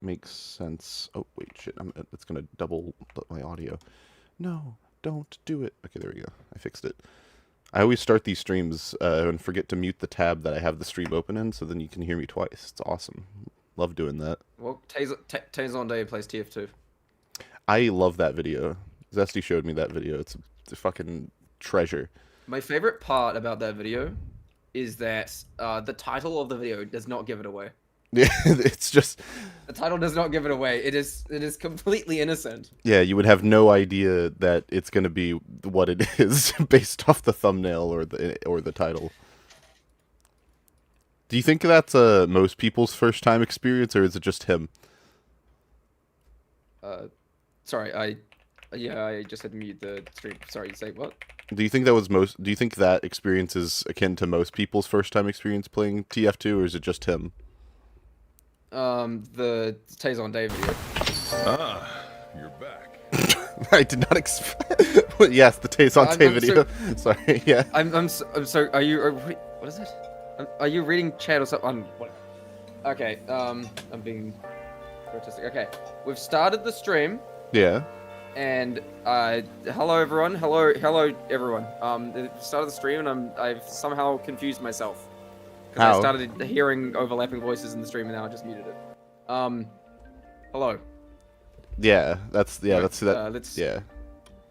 makes sense. Oh, wait, shit. It's gonna double my audio. No, don't do it. Okay, there we go. I fixed it. I always start these streams and forget to mute the tab that I have the stream open in, so then you can hear me twice. It's awesome. Love doing that. Well, Tae plays TF2. I love that video. Zesty showed me that video. It's a fucking treasure. My favorite part about that video is that the title of the video does not give it away. Yeah, it's just... The title does not give it away. It is completely innocent. Yeah, you would have no idea that it's going to be what it is based off the thumbnail or the title. Do you think that's most people's first time experience, or is it just him? Sorry, I just had to mute the stream. Sorry, say what? Do you think that was most? Do you think that experience is akin to most people's first time experience playing TF2, or is it just him? The Tae video. Ah, you're back. I did not expect. Yes, the Tae video. Sorry, yeah. I'm so. Are you? What is it? Are you reading chat or something? Okay. I'm being autistic. Okay, we've started the stream. Yeah. And hello everyone. Hello everyone. Started the stream and I've somehow confused myself. Because I started hearing overlapping voices in the stream and now I just muted it. Hello. Yeah, that's Right, that's that.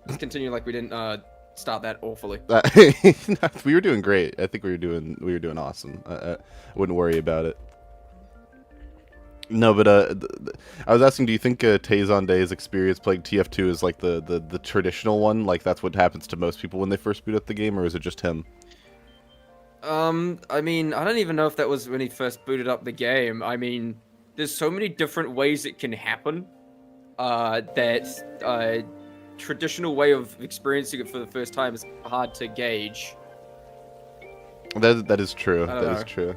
Let's continue like we didn't start that awfully. We were doing great. I think we were doing awesome. I wouldn't worry about it. No, but I was asking, do you think Tae's experience playing TF2 is like the traditional one? Like that's what happens to most people when they first boot up the game, or is it just him? I mean, I don't even know if that was when he first booted up the game. I mean, there's so many different ways it can happen. That traditional way of experiencing it for the first time is hard to gauge. That is true. That is true.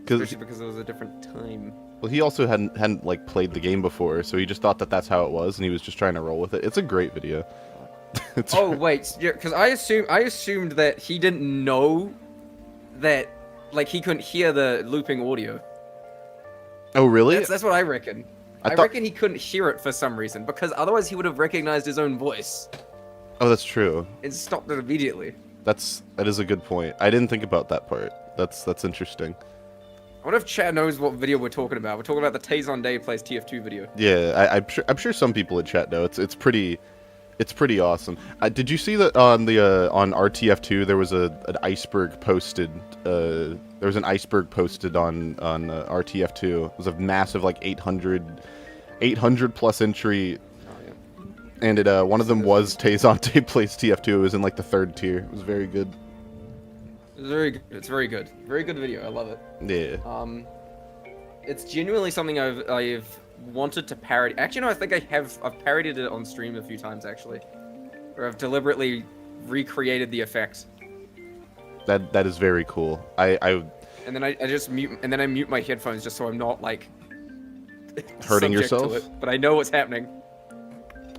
Especially because it was a different time. Well, he also hadn't like played the game before, so he just thought that that's how it was, and he was just trying to roll with it. It's a great video. Oh wait, yeah, because I assumed that he didn't know that, like, he couldn't hear the looping audio. Oh really? That's what I reckon. I reckon he couldn't hear it for some reason, because otherwise he would have recognized his own voice. Oh, that's true. And stopped it immediately. That is a good point. I didn't think about that part. That's interesting. I wonder if chat knows what video we're talking about. We're talking about the Tae plays TF2 video. Yeah, I'm sure some people in chat know. It's pretty awesome. Did you see that on the on RTF2 there was an iceberg posted? There was an iceberg posted on RTF2. It was a massive like 800 plus entry. Oh, yeah. And it one of them was Tae plays TF2. It was in like the 3rd tier. It was very good. It's very good. It's very good. Very good video. I love it. Yeah. It's genuinely something I've wanted to parody. Actually, no, I think I've parodied it on stream a few times actually, where I've deliberately recreated the effect. That is very cool. And then I just mute my headphones just so I'm not like hurting yourself. To it, but I know what's happening.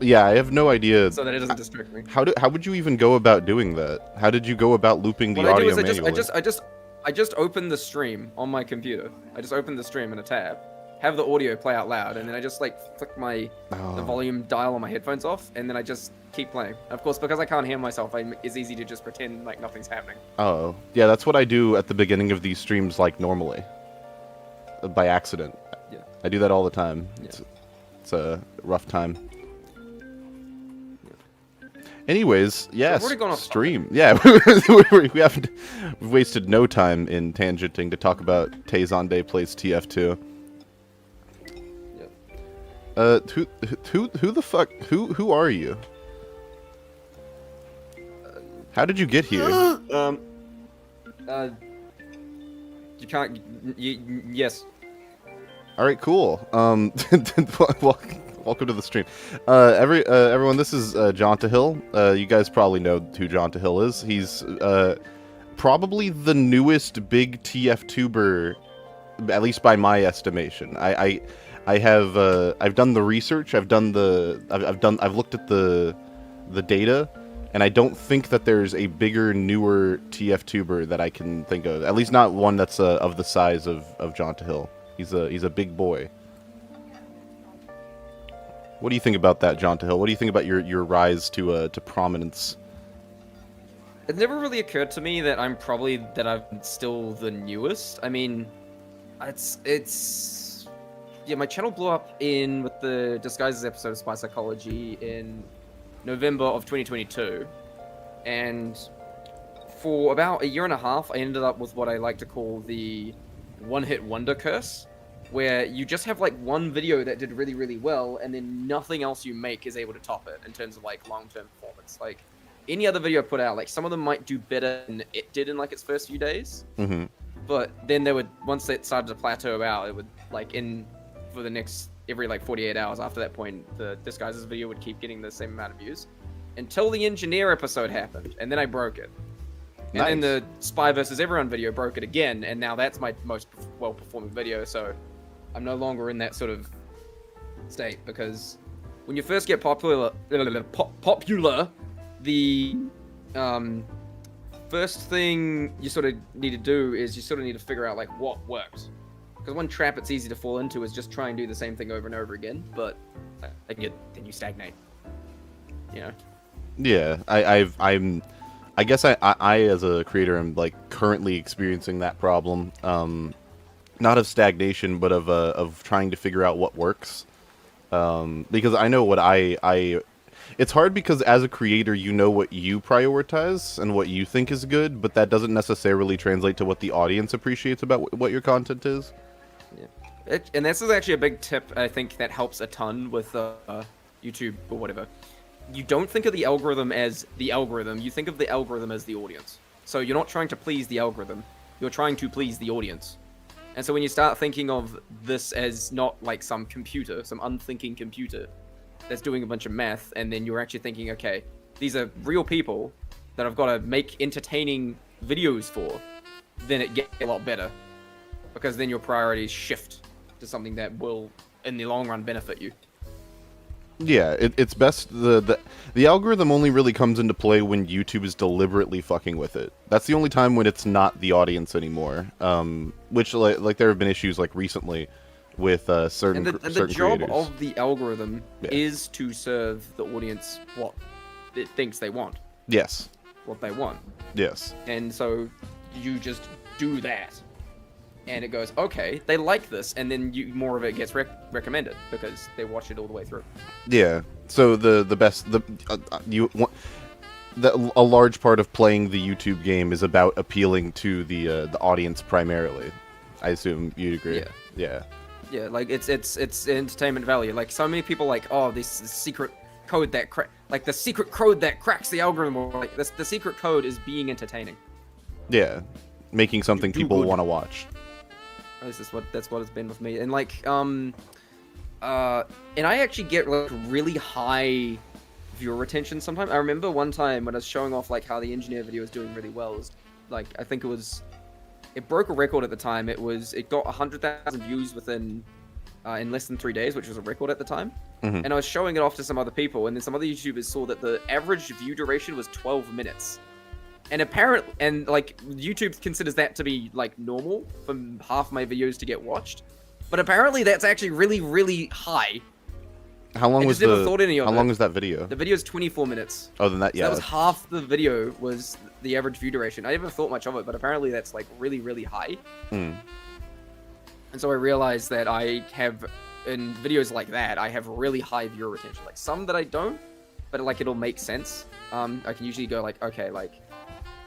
Yeah, I have no idea. So that it doesn't distract me. How would you even go about doing that? How did you go about looping the audio manually? I just open the stream on my computer. I just open the stream in a tab, have the audio play out loud, and then I just like flick the volume dial on my headphones off, and then I just keep playing. Of course, because I can't hear myself, it's easy to just pretend like nothing's happening. Oh, yeah, that's what I do at the beginning of these streams, like normally, by accident. Yeah, I do that all the time. Yeah. It's a rough time. Anyways, yes, so stream. Yeah, we've wasted no time in tangenting to talk about Tae plays TF2. Yep. Who the fuck? Who are you? How did you get here? You can't. Yes. All right, cool. Welcome to the stream. Everyone, this is Jontohil2. You guys probably know who Jontohil2 is. He's probably the newest big TF tuber, at least by my estimation. I've done the research. I've looked at the data, and I don't think that there's a bigger, newer TF tuber that I can think of. At least not one that's of the size of Jontohil2. He's a big boy. What do you think about that, Jontohil2? What do you think about your rise to prominence? It never really occurred to me that I'm still the newest. I mean, it's yeah, my channel blew up with the Disguises episode of Spy Psychology in November of 2022, and for about a year and a half, I ended up with what I like to call the one-hit wonder curse, where you just have like one video that did really, really well, and then nothing else you make is able to top it in terms of like long-term performance. Like any other video I put out, like some of them might do better than it did in like its first few days, but then once it started to plateau out, it would like for the next every like 48 hours after that point, the Disguises video would keep getting the same amount of views until the Engineer episode happened, and then I broke it. And then the Spy versus Everyone video broke it again, and now that's my most well-performing video, so I'm no longer in that sort of state, because when you first get popular, the first thing you sort of need to do is you sort of need to figure out like what works. Because one trap it's easy to fall into is just try and do the same thing over and over again, but then you stagnate. You know? Yeah, I guess I as a creator am like currently experiencing that problem, not of stagnation, but of trying to figure out what works. Because I know what it's hard because as a creator, you know what you prioritize and what you think is good, but that doesn't necessarily translate to what the audience appreciates about what your content is. Yeah, and this is actually a big tip I think that helps a ton with YouTube or whatever. You don't think of the algorithm as the algorithm, you think of the algorithm as the audience. So you're not trying to please the algorithm, you're trying to please the audience. And so when you start thinking of this as not like some computer, some unthinking computer that's doing a bunch of math, and then you're actually thinking, okay, these are real people that I've got to make entertaining videos for, then it gets a lot better. Because then your priorities shift to something that will, in the long run, benefit you. Yeah, it's best the algorithm only really comes into play when YouTube is deliberately fucking with it. That's the only time when it's not the audience anymore. Which like there have been issues like recently with certain and the certain job creators. of the algorithm is to serve the audience what it thinks they want. Yes. What they want. Yes. And so you just do that. And it goes, okay, they like this, and then more of it gets recommended because they watch it all the way through. Yeah. So a large part of playing the YouTube game is about appealing to the audience primarily. I assume you'd agree. Yeah. Yeah. Yeah, like it's entertainment value. Like so many people like, oh, this secret code that the secret code that cracks the algorithm, or like the secret code is being entertaining. Yeah, making something people want to watch. That's what it's been with me. And like and I actually get like really high viewer retention sometimes. I remember one time when I was showing off like how the Engineer video was doing really well. It was, like I think it broke a record at the time. It got 100,000 views within in less than 3 days, which was a record at the time. And I was showing it off to some other people, and then some other YouTubers saw that the average view duration was 12 minutes. And like YouTube considers that to be like normal for half my videos to get watched, but apparently that's actually really, really high. How long was never thought any of How it. long was that video? The video is 24 minutes. Oh, then that, yeah. So that was half the video was the average view duration. I never thought much of it, but apparently that's like really, really high. And so I realized that I have, in videos like that, I have really high viewer retention. Like some that I don't, but like it'll make sense. I can usually go like, okay, like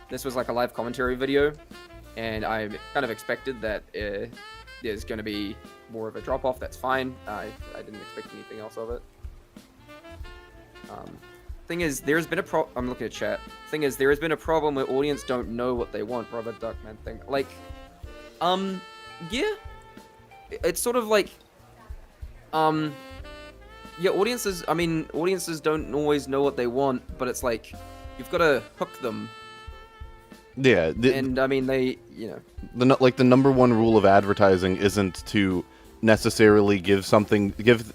this was like a live commentary video, and I kind of expected that there's going to be more of a drop-off. That's fine. I didn't expect anything else of it. Thing is, there's been I'm looking at chat. Thing is, there has been a problem where audience don't know what they want. Robert Duckman thing. Like, yeah. It's sort of like, yeah, audiences don't always know what they want, but it's like, you've got to hook them. Yeah, and I mean they, you know, the number one rule of advertising isn't to necessarily give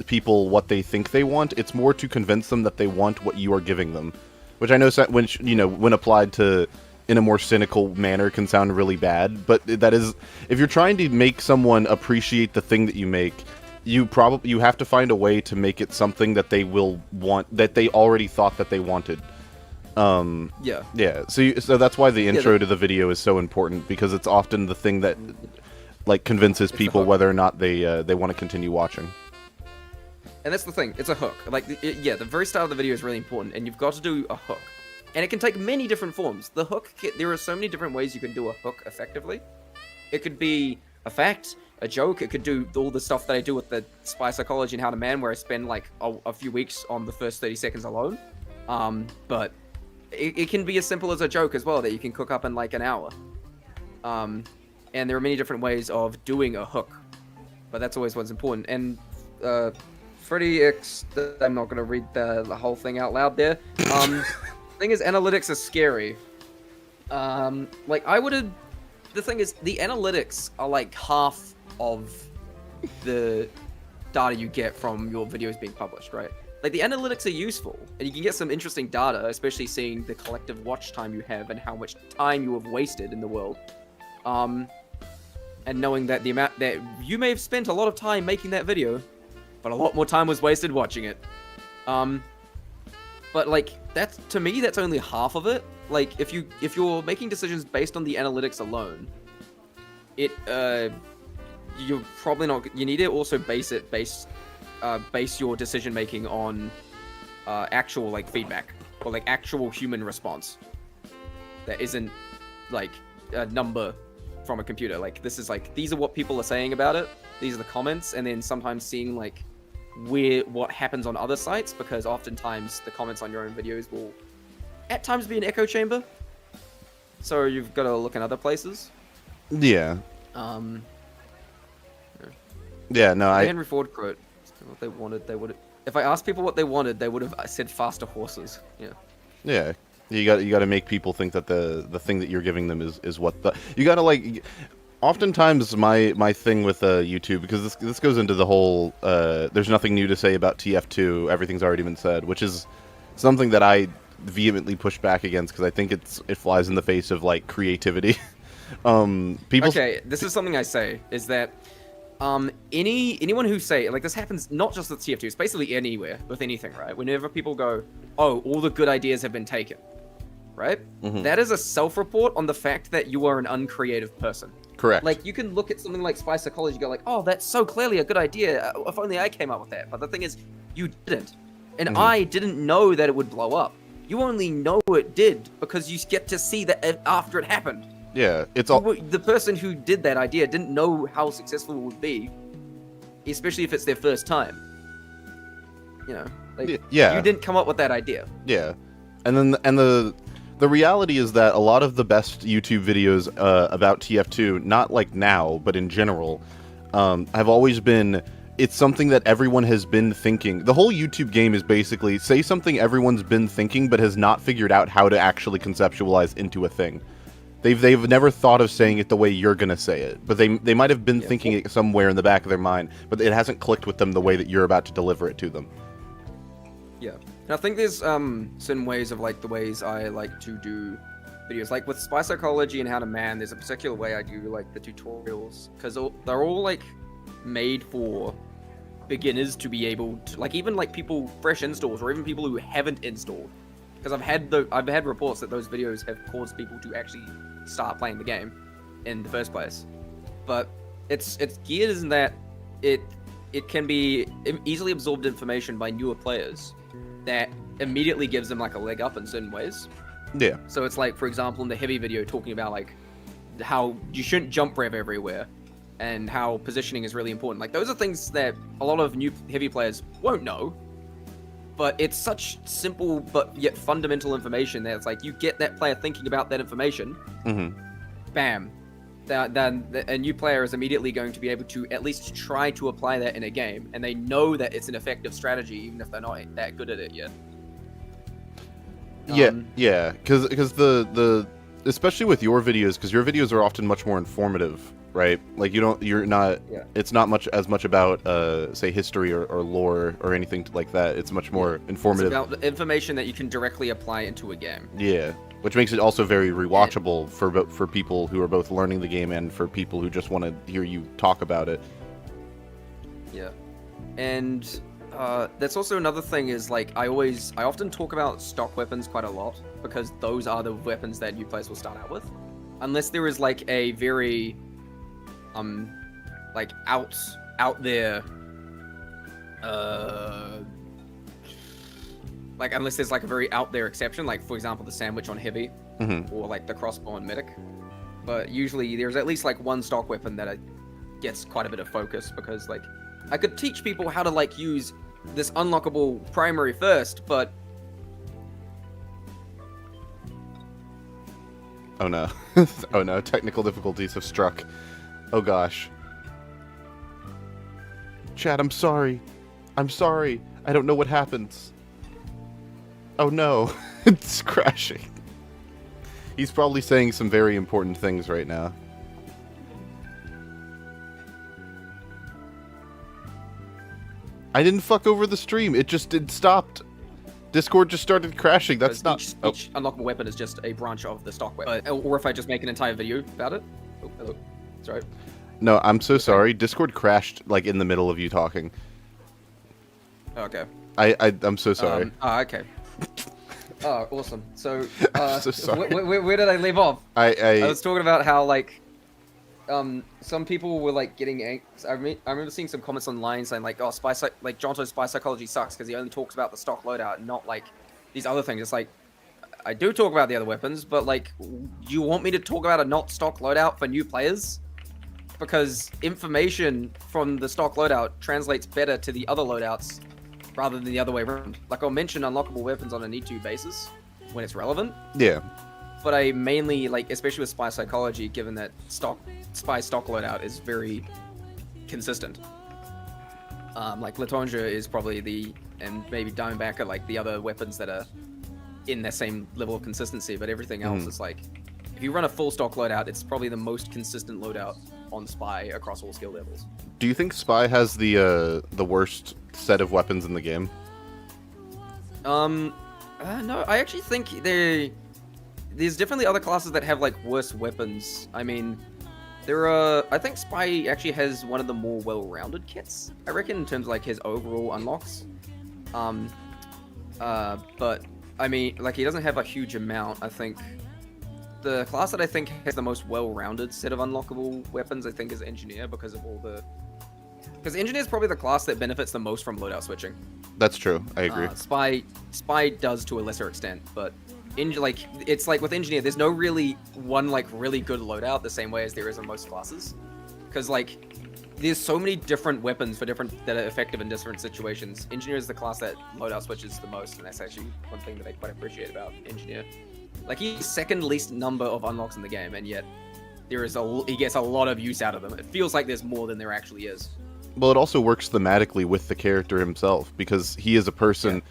people what they think they want. It's more to convince them that they want what you are giving them, which I know when applied to in a more cynical manner can sound really bad, but that is, if you're trying to make someone appreciate the thing that you make, you have to find a way to make it something that they will want, that they already thought that they wanted. Yeah. So that's why the intro to the video is so important, because it's often the thing that like convinces people whether or not they want to continue watching. And that's the thing, it's a hook. Like, the very start of the video is really important, and you've got to do a hook. And it can take many different forms. The hook, there are so many different ways you can do a hook effectively. It could be a fact, a joke, it could do all the stuff that I do with the Spy Psychology and How to Man, where I spend like a few weeks on the first 30 seconds alone. But it can be as simple as a joke as well, that you can cook up in like an hour. And there are many different ways of doing a hook. But that's always what's important. And, Freddy X, I'm not going to read the whole thing out loud there. Thing is, analytics are scary. Like, the thing is, the analytics are like half of the data you get from your videos being published, right? Like, the analytics are useful, and you can get some interesting data, especially seeing the collective watch time you have and how much time you have wasted in the world. And knowing that the amount that you may have spent a lot of time making that video, but a lot more time was wasted watching it. But like, that's, to me, that's only half of it. Like, if you're making decisions based on the analytics alone, you're probably not, you need to also base your decision making on actual like feedback, or like actual human response. That isn't like a number from a computer. Like, this is like, these are what people are saying about it, these are the comments, and then sometimes seeing like what happens on other sites, because oftentimes the comments on your own videos will at times be an echo chamber, so you've got to look in other places. Yeah. Yeah, no, Henry Ford quote, what they wanted, they would, if I asked people what they wanted, they would have said faster horses. Yeah, you got to make people think that the thing that you're giving them is what the, you got to like. Oftentimes, my thing with YouTube, because this goes into the whole there's nothing new to say about TF2, everything's already been said, which is something that I vehemently push back against, because I think it flies in the face of like creativity. Okay, this is something I say, is that anyone who say, like, this happens not just with TF2, it's basically anywhere with anything, right? Whenever people go, oh, all the good ideas have been taken, right? Mm-hmm. That is a self-report on the fact that you are an uncreative person. Correct. Like, you can look at something like Spy Psychology and go like, oh, that's so clearly a good idea. If only I came up with that. But the thing is, you didn't. And I didn't know that it would blow up. You only know it did because you get to see that after it happened. Yeah, it's all... The person who did that idea didn't know how successful it would be, especially if it's their first time. You know? Like, yeah. You didn't come up with that idea. Yeah. And then, the reality is that a lot of the best YouTube videos about TF2, not like now, but in general, have always been, it's something that everyone has been thinking. The whole YouTube game is basically, say something everyone's been thinking but has not figured out how to actually conceptualize into a thing. They've never thought of saying it the way you're going to say it, but they might have been thinking it somewhere in the back of their mind, but it hasn't clicked with them the way that you're about to deliver it to them. Yeah. And I think there's certain ways of like the ways I like to do videos. Like with Spy Psychology and How to Man, there's a particular way I do like the tutorials, because they're all like made for beginners to be able to, like, even like people fresh installs or even people who haven't installed. Because I've had reports that those videos have caused people to actually start playing the game in the first place. But it's geared in that it can be easily absorbed information by newer players that immediately gives them like a leg up in certain ways. Yeah. So it's like, for example, in the heavy video talking about like how you shouldn't jump rev everywhere and how positioning is really important. Like, those are things that a lot of new heavy players won't know, but it's such simple but yet fundamental information that it's like you get that player thinking about that information. Bam. Then a new player is immediately going to be able to at least try to apply that in a game, and they know that it's an effective strategy even if they're not that good at it yet. Yeah, because the especially with your videos, because your videos are often much more informative. right? Like you're not. Yeah. It's not as much about say history or lore or anything like that. It's much more informative. It's about information that you can directly apply into a game. Yeah, which makes it also very rewatchable for people who are both learning the game and for people who just want to hear you talk about it. Yeah, and that's also another thing is like I often talk about stock weapons quite a lot because those are the weapons that new players will start out with, unless there is like a very like out there like unless there's like a very out there exception, like for example the sandwich on heavy or like the crossbow on medic. But usually there's at least like one stock weapon that gets quite a bit of focus because like I could teach people how to like use this unlockable primary first, but oh no. Oh no, technical difficulties have struck. Oh gosh. Chat, I'm sorry. I'm sorry. I don't know what happens. Oh no. It's crashing. He's probably saying some very important things right now. I didn't fuck over the stream. It stopped. Discord just started crashing. That's not... Each unlockable weapon is just a branch of the stock weapon. Or if I just make an entire video about it. Oh, hello. Sorry. No, I'm so sorry. Discord crashed, like, in the middle of you talking. Okay. I'm so sorry. Okay. Oh, awesome. So, so sorry. Where did I leave off? I was talking about how, like, some people were, like, getting angst. I remember seeing some comments online saying, like, oh, Jonto's spy psychology sucks because he only talks about the stock loadout and not, like, these other things. It's like, I do talk about the other weapons, but, like, you want me to talk about a not stock loadout for new players? Because information from the stock loadout translates better to the other loadouts rather than the other way around. Like, I'll mention unlockable weapons on a need-to basis when it's relevant. Yeah. But I mainly, like, especially with spy psychology, given that spy stock loadout is very consistent. Like, Latonja is probably and maybe Diamondback are, like, the other weapons that are in that same level of consistency, but everything else is, like, if you run a full stock loadout, it's probably the most consistent loadout on spy across all skill levels. Do you think spy has the worst set of weapons in the game? No, I actually think there's definitely other classes that have like worse weapons. I mean, I think spy actually has one of the more well-rounded kits, I reckon, in terms of like his overall unlocks. But I mean, like, he doesn't have a huge amount. I think the class that I think has the most well-rounded set of unlockable weapons, I think, is engineer because engineer is probably the class that benefits the most from loadout switching. That's true. I agree. Spy does to a lesser extent, but it's like with engineer, there's no really one like really good loadout the same way as there is in most classes, because like there's so many different weapons that are effective in different situations. Engineer is the class that loadout switches the most, and that's actually one thing that I quite appreciate about engineer. Like, he's second least number of unlocks in the game, and yet he gets a lot of use out of them. It feels like there's more than there actually is. Well, it also works thematically with the character himself, because he is a person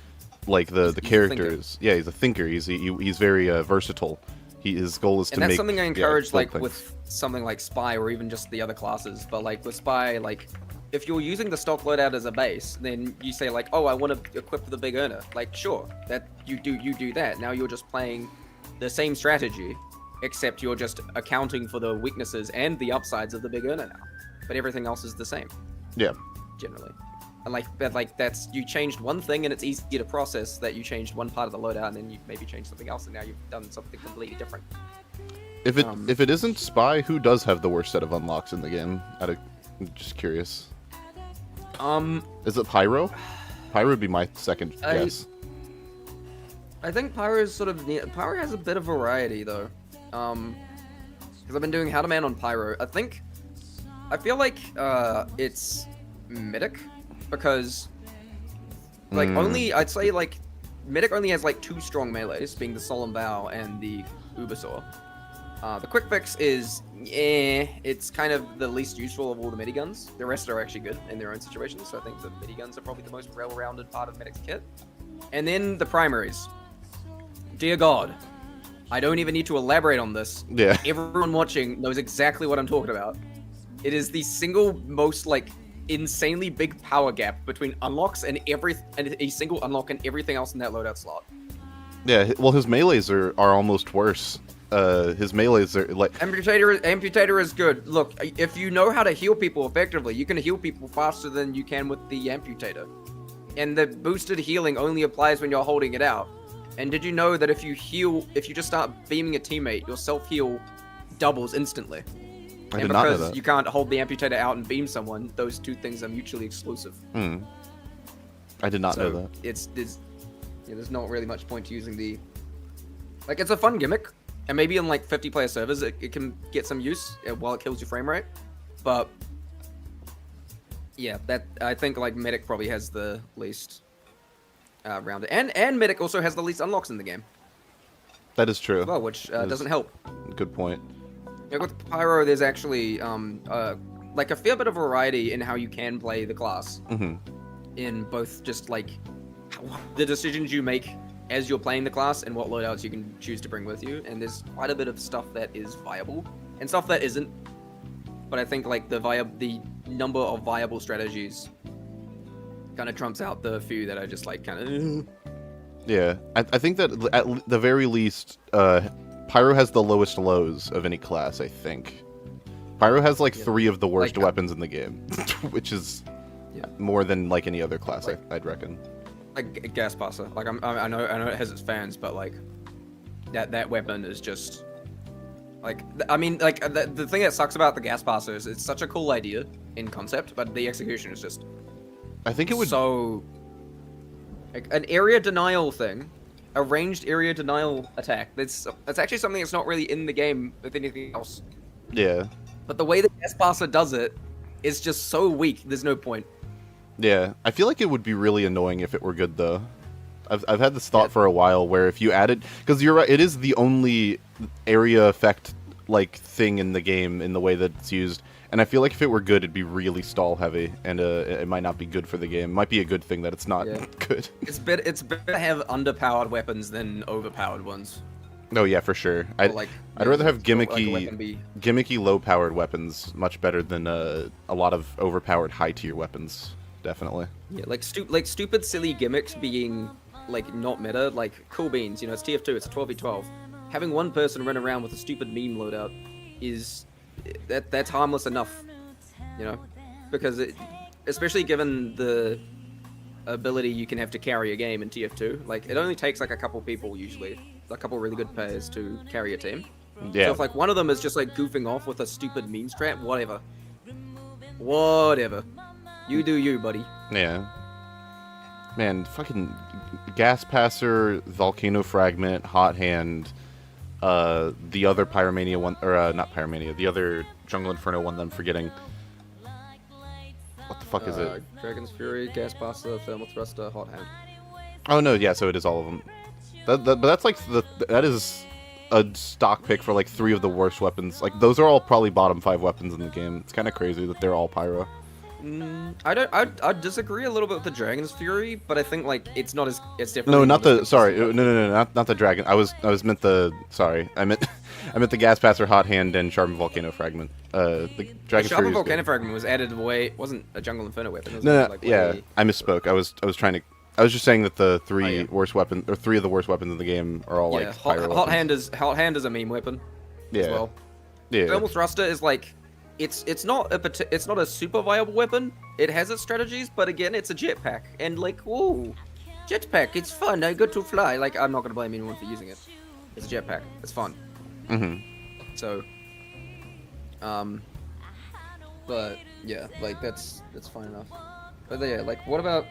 like the characters. Yeah, he's a thinker. He's very versatile. His goal is to make... And that's something I encourage, like, things. with something like Spy, or even just the other classes. But, like, with Spy, like, if you're using the stock loadout as a base, then you say, like, oh, I want to equip the big earner. Like, sure, that you do that. Now you're just playing the same strategy, except you're just accounting for the weaknesses and the upsides of the big earner now. But everything else is the same. Yeah. Generally. And that's, you changed one thing and it's easy to process that you changed one part of the loadout and then you maybe changed something else and now you've done something completely different. If it isn't Spy, who does have the worst set of unlocks in the game? I'm just curious. Is it Pyro? Pyro would be my second guess. I think Pyro is Pyro has a bit of variety though. Because I've been doing How to Man on Pyro. I feel like it's Medic, because like I'd say like Medic only has like 2 strong melees, being the Solemn Vow and the Ubersaw. The Quick Fix is it's kind of the least useful of all the miniguns. The rest are actually good in their own situations, so I think the miniguns are probably the most well-rounded part of Medic's kit. And then the primaries. Dear God, I don't even need to elaborate on this. Yeah. Everyone watching knows exactly what I'm talking about. It is the single most like insanely big power gap between unlocks and a single unlock and everything else in that loadout slot. Yeah, well, his melees are almost worse. His melees are like... Amputator is good. Look, if you know how to heal people effectively, you can heal people faster than you can with the Amputator. And the boosted healing only applies when you're holding it out. And did you know that if you just start beaming a teammate, your self-heal doubles instantly? I did not know that. Because you can't hold the Amputator out and beam someone, those two things are mutually exclusive. I did not know that. There's not really much point to using the... Like, it's a fun gimmick. And maybe in like 50-player servers, it can get some use while it kills your frame rate. But yeah, I think like Medic probably has the least rounded, and Medic also has the least unlocks in the game. That is true. Well, which doesn't help. Good point. Yeah, with Pyro, there's actually like a fair bit of variety in how you can play the class. In both just like the decisions you make as you're playing the class and what loadouts you can choose to bring with you, and there's quite a bit of stuff that is viable and stuff that isn't. But I think like the number of viable strategies kind of trumps out the few that are just like kind of. Yeah, I think that at the very least, Pyro has the lowest lows of any class. I think Pyro has like 3 of the worst weapons in the game, which is more than like any other class. Like, I'd reckon. Like gas passer, like I know it has its fans, but like that weapon is just like, I mean, like the thing that sucks about the gas passer is it's such a cool idea in concept, but the execution is just I think it would so like an area denial thing, a ranged area denial attack. That's actually something that's not really in the game with anything else. Yeah. But the way the gas passer does it is just so weak. There's no point. Yeah, I feel like it would be really annoying if it were good, though. I've had this thought for a while, where if you added... Because you're right, it is the only area effect, like, thing in the game in the way that it's used. And I feel like if it were good, it'd be really stall-heavy, and it might not be good for the game. It might be a good thing that it's not good. It's better to have underpowered weapons than overpowered ones. No, yeah, for sure. I'd rather have gimmicky low-powered weapons much better than a lot of overpowered high-tier weapons. Definitely. Yeah, like stupid, silly gimmicks being like not meta, like cool beans. You know, it's TF2, it's a 12v12. Having one person run around with a stupid meme loadout is that's harmless enough. You know, because especially given the ability you can have to carry a game in TF2, like it only takes like a couple people usually, a couple really good players to carry a team. Yeah. So if like one of them is just like goofing off with a stupid meme strat, whatever. You do you, buddy. Yeah. Man, fucking Gas Passer, Volcano Fragment, Hot Hand, the other Pyromania one, or not Pyromania, the other Jungle Inferno one that I'm forgetting. What the fuck is it? Dragon's Fury, Gas Passer, Thermal Thruster, Hot Hand. Oh no, yeah, so it is all of them. But that's like that is a stock pick for like 3 of the worst weapons. Like those are all probably bottom 5 weapons in the game. It's kind of crazy that they're all Pyro. I disagree a little bit with the Dragon's Fury, but I think like it's definitely no, not the not the dragon. I meant the I meant the Gas Passer, Hot Hand, and Sharpened Volcano Fragment. The Dragon's Fury. Sharpened Volcano Fragment was added it wasn't a Jungle Inferno weapon. It was I misspoke. I was just saying that the 3 worst weapons, or 3 of the worst weapons in the game are all like Pyro Hot Hand is a meme weapon. Yeah. As well. Yeah. Thermal Thruster is like. It's not a super viable weapon. It has its strategies, but again, it's a jetpack, and like, whoa, jetpack, it's fun. I get to fly. Like, I'm not gonna blame anyone for using it. It's a jetpack. It's fun. So, but yeah, like that's fine enough. But yeah, like, what about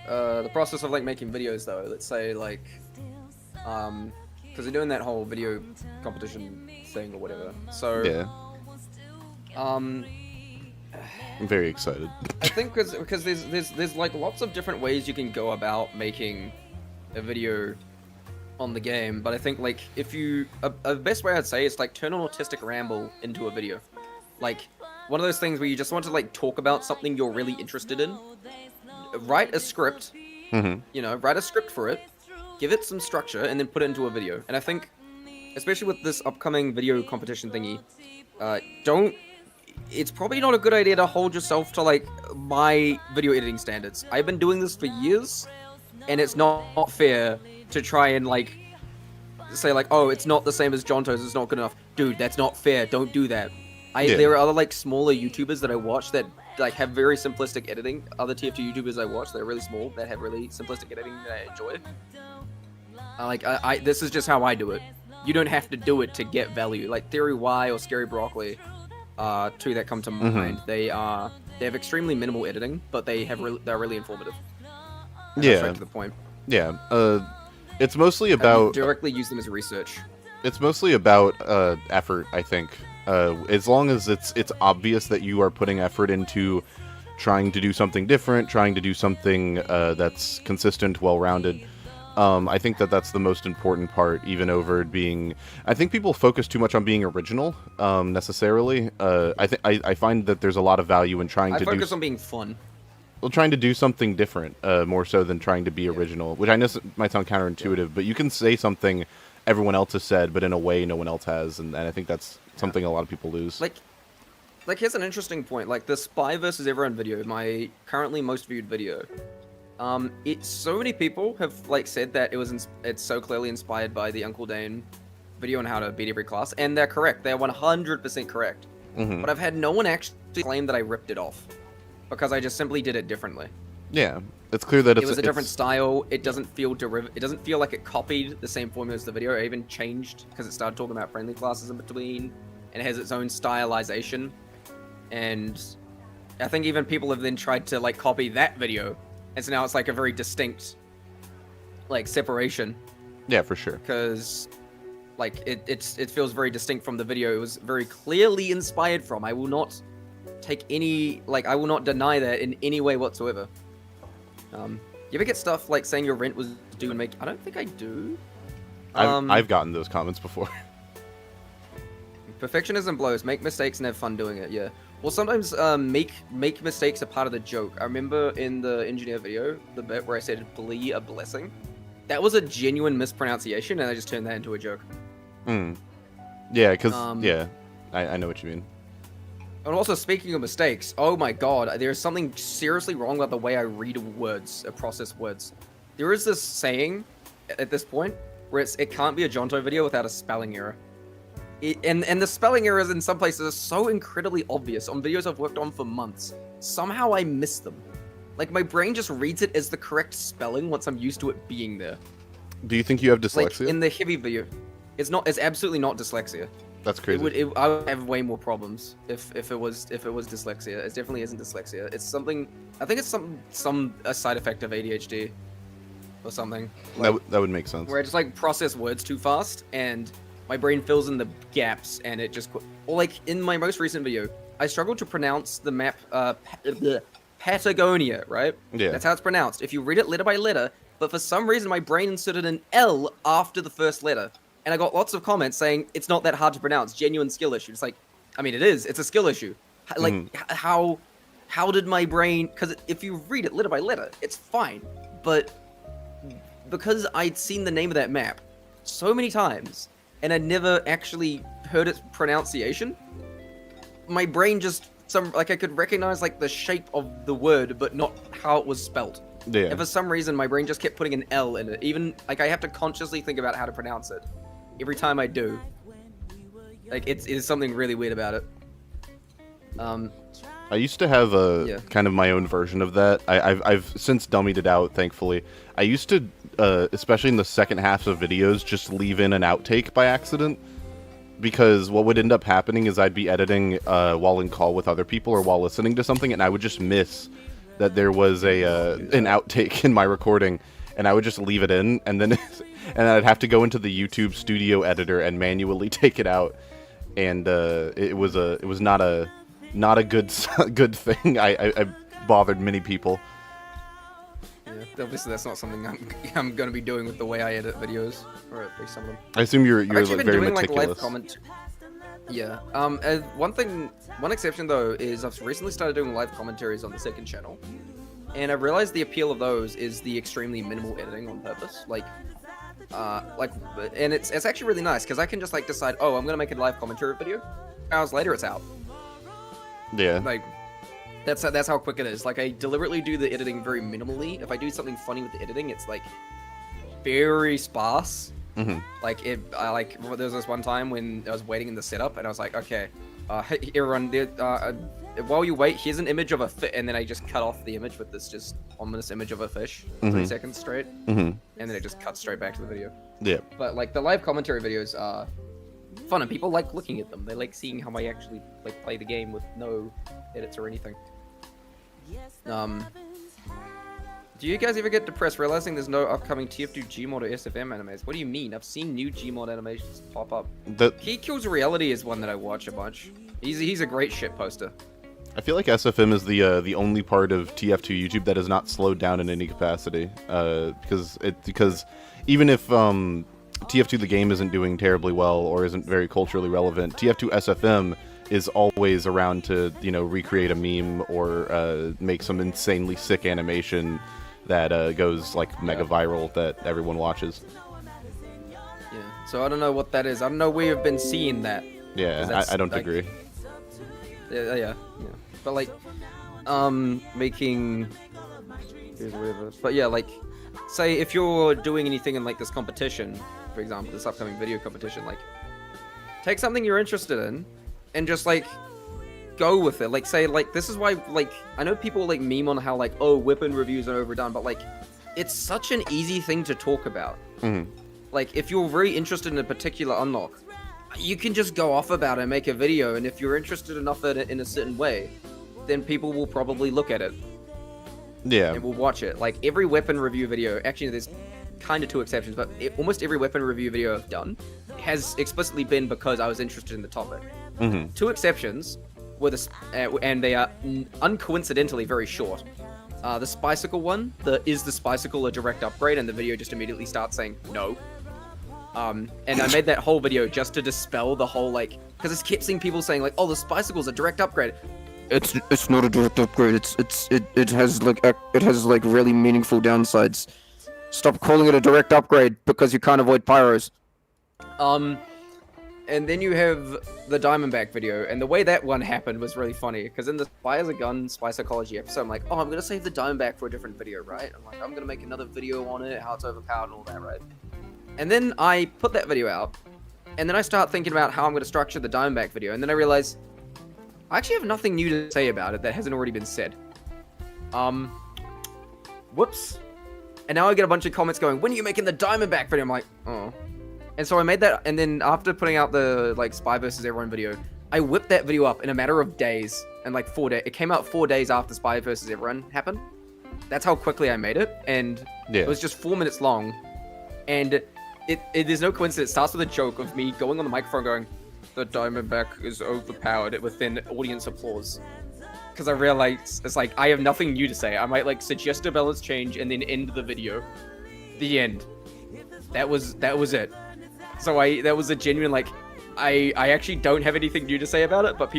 the process of like making videos though? Let's say like, because they're doing that whole video competition thing or whatever. So yeah. I'm very excited. I think because there's like lots of different ways you can go about making a video on the game, but I think like if you a best way I'd say is like turn an autistic ramble into a video, like one of those things where you just want to like talk about something you're really interested in. Write a script, you know, write a script for it, give it some structure, and then put it into a video. And I think, especially with this upcoming video competition thingy, don't it's probably not a good idea to hold yourself to like my video editing standards. I've been doing this for years, and it's not fair to try and like say like, oh, it's not the same as Jonto's, it's not good enough. Dude, that's not fair. Don't do that. There are other like smaller YouTubers that I watch that like have very simplistic editing. Other TF2 YouTubers I watch that are really small that have really simplistic editing that I enjoy. This is just how I do it. You don't have to do it to get value. Like Theory Y or Scary Broccoli, two that come to mind. They have extremely minimal editing, but they're really informative. And straight to the point. Yeah. It's mostly about directly use them as research. It's mostly about effort, I think. As long as it's obvious that you are putting effort into trying to do something different, trying to do something that's consistent, well-rounded. I think that's the most important part, even over being. I think people focus too much on being original, necessarily. I find that there's a lot of value in trying to focus on being fun. Well, trying to do something different, more so than trying to be original, which I know might sound counterintuitive, but you can say something everyone else has said, but in a way no one else has, and I think that's something a lot of people lose. Like here's an interesting point. Like the Spy versus Everyone video, my currently most viewed video. So many people have like said that it's so clearly inspired by the Uncle Dane video on how to beat every class, and they're correct. They're 100% correct. But I've had no one actually claim that I ripped it off, because I just simply did it differently. Yeah, it's clear that it was a different style. It doesn't feel it doesn't feel like it copied the same formula as the video. It even changed because it started talking about friendly classes in between, and it has its own stylization. And I think even people have then tried to like copy that video, and so now it's like a very distinct like separation. Yeah, for sure. Because like it feels very distinct from the video. It was very clearly inspired from. I will not take any I will not deny that in any way whatsoever. You ever get stuff like saying your rent was due and make? I don't think I do. I've gotten those comments before. Perfectionism blows. Make mistakes and have fun doing it. Yeah. Well, sometimes make mistakes a part of the joke. I remember in the engineer video, the bit where I said "blee a blessing," that was a genuine mispronunciation, and I just turned that into a joke. Yeah, because I know what you mean. And also, speaking of mistakes, oh my god, there's something seriously wrong about the way I read words, process words. There is this saying at this point where it can't be a Jonto video without a spelling error. And the spelling errors in some places are so incredibly obvious on videos I've worked on for months. Somehow I miss them. Like, my brain just reads it as the correct spelling once I'm used to it being there. Do you think you have dyslexia? Like, in the heavy video, it's absolutely not dyslexia. That's crazy. I would have way more problems if it was dyslexia. It definitely isn't dyslexia. It's something. I think it's a side effect of ADHD or something. Like, that would make sense. Where I just like process words too fast and my brain fills in the gaps and it just. Or like in my most recent video, I struggled to pronounce the map Patagonia. Right? Yeah. That's how it's pronounced. If you read it letter by letter, but for some reason my brain inserted an L after the first letter. And I got lots of comments saying it's not that hard to pronounce, genuine skill issue. It's like, I mean, it is. It's a skill issue. Like, how did my brain? Because if you read it letter by letter, it's fine. But because I'd seen the name of that map so many times and I never actually heard its pronunciation, my brain just I could recognize like the shape of the word, but not how it was spelt. Yeah. And for some reason, my brain just kept putting an L in it. Even like I have to consciously think about how to pronounce it. Every time I do, like it's something really weird about it. I used to have kind of my own version of that. I've since dummied it out, thankfully. I used to, especially in the second half of videos, just leave in an outtake by accident. Because what would end up happening is I'd be editing while in call with other people or while listening to something, and I would just miss that there was an outtake in my recording, and I would just leave it in, and then and I'd have to go into the YouTube studio editor and manually take it out, and it was not a good thing. I bothered many people. Yeah, obviously that's not something I'm going to be doing with the way I edit videos, or at least some of them. I assume you're I've actually like, been very doing meticulous. like live comment. Yeah. One exception though is I've recently started doing live commentaries on the second channel, and I've realized the appeal of those is the extremely minimal editing on purpose. And it's actually really nice because I can just like decide, oh, I'm gonna make a live commentary video. Hours later, it's out. Yeah. Like, that's how quick it is. Like, I deliberately do the editing very minimally. If I do something funny with the editing, it's like very sparse. Mm-hmm. Like there was this one time when I was waiting in the setup, and I was like, okay, everyone, while you wait, here's an image of a fish, and then I just cut off the image with this just ominous image of a fish, 3 seconds straight, and then it just cuts straight back to the video. Yeah. But like the live commentary videos are fun, and people like looking at them. They like seeing how I actually like play the game with no edits or anything. Do you guys ever get depressed realizing there's no upcoming TF2 Gmod or SFM animes? What do you mean? I've seen new Gmod animations pop up. He Kills Reality is one that I watch a bunch. He's a great shit poster. I feel like SFM is the only part of TF2 YouTube that is not slowed down in any capacity. Because even if TF2 the game isn't doing terribly well or isn't very culturally relevant, TF2 SFM is always around to recreate a meme or make some insanely sick animation that goes like mega viral that everyone watches. Yeah. So I don't know what that is. I don't know where you've been seeing that. Yeah, I don't like, agree. Yeah. But like, making. But yeah, like, say if you're doing anything in like this competition, for example, this upcoming video competition, like, take something you're interested in, and just like go with it. Like, say, like, this is why, like, I know people like meme on how like, oh, weapon reviews are overdone, but like, it's such an easy thing to talk about. Like, if you're very interested in a particular unlock, you can just go off about it and make a video, and if you're interested enough in it in a certain way, then people will probably look at it. Yeah. And will watch it. Like, every weapon review video, actually there's kind of 2 exceptions, but almost every weapon review video I've done has explicitly been because I was interested in the topic. 2 exceptions were and they are uncoincidentally very short. The Spicicle one, is the Spicicle a direct upgrade? And the video just immediately starts saying no. And I made that whole video just to dispel the whole, like, because I kept seeing people saying like, oh, the Spicle's a direct upgrade. It's not a direct upgrade. It has like really meaningful downsides. Stop calling it a direct upgrade because you can't avoid pyros. And then you have the Diamondback video, and the way that one happened was really funny, because in the Spy as a Gun Spy Psychology episode, I'm like, oh, I'm gonna save the Diamondback for a different video, right? I'm like, I'm gonna make another video on it, how it's overpowered and all that, right? And then I put that video out, and then I start thinking about how I'm gonna structure the Diamondback video, and then I realize I actually have nothing new to say about it that hasn't already been said. Whoops. And now I get a bunch of comments going, when are you making the Diamondback video? I'm like, oh. And so I made that, and then after putting out the like Spy vs. Everyone video, I whipped that video up in a matter of days, and like 4 days. It came out 4 days after Spy vs. Everyone happened. That's how quickly I made it, and it was just 4 minutes long. And it is no coincidence. It starts with a joke of me going on the microphone going, the Diamondback is overpowered, within audience applause. Because I realized, it's like, I have nothing new to say. I might like suggest a balance change and then end the video. The end. That was it. So that was a genuine, like, I actually don't have anything new to say about it, but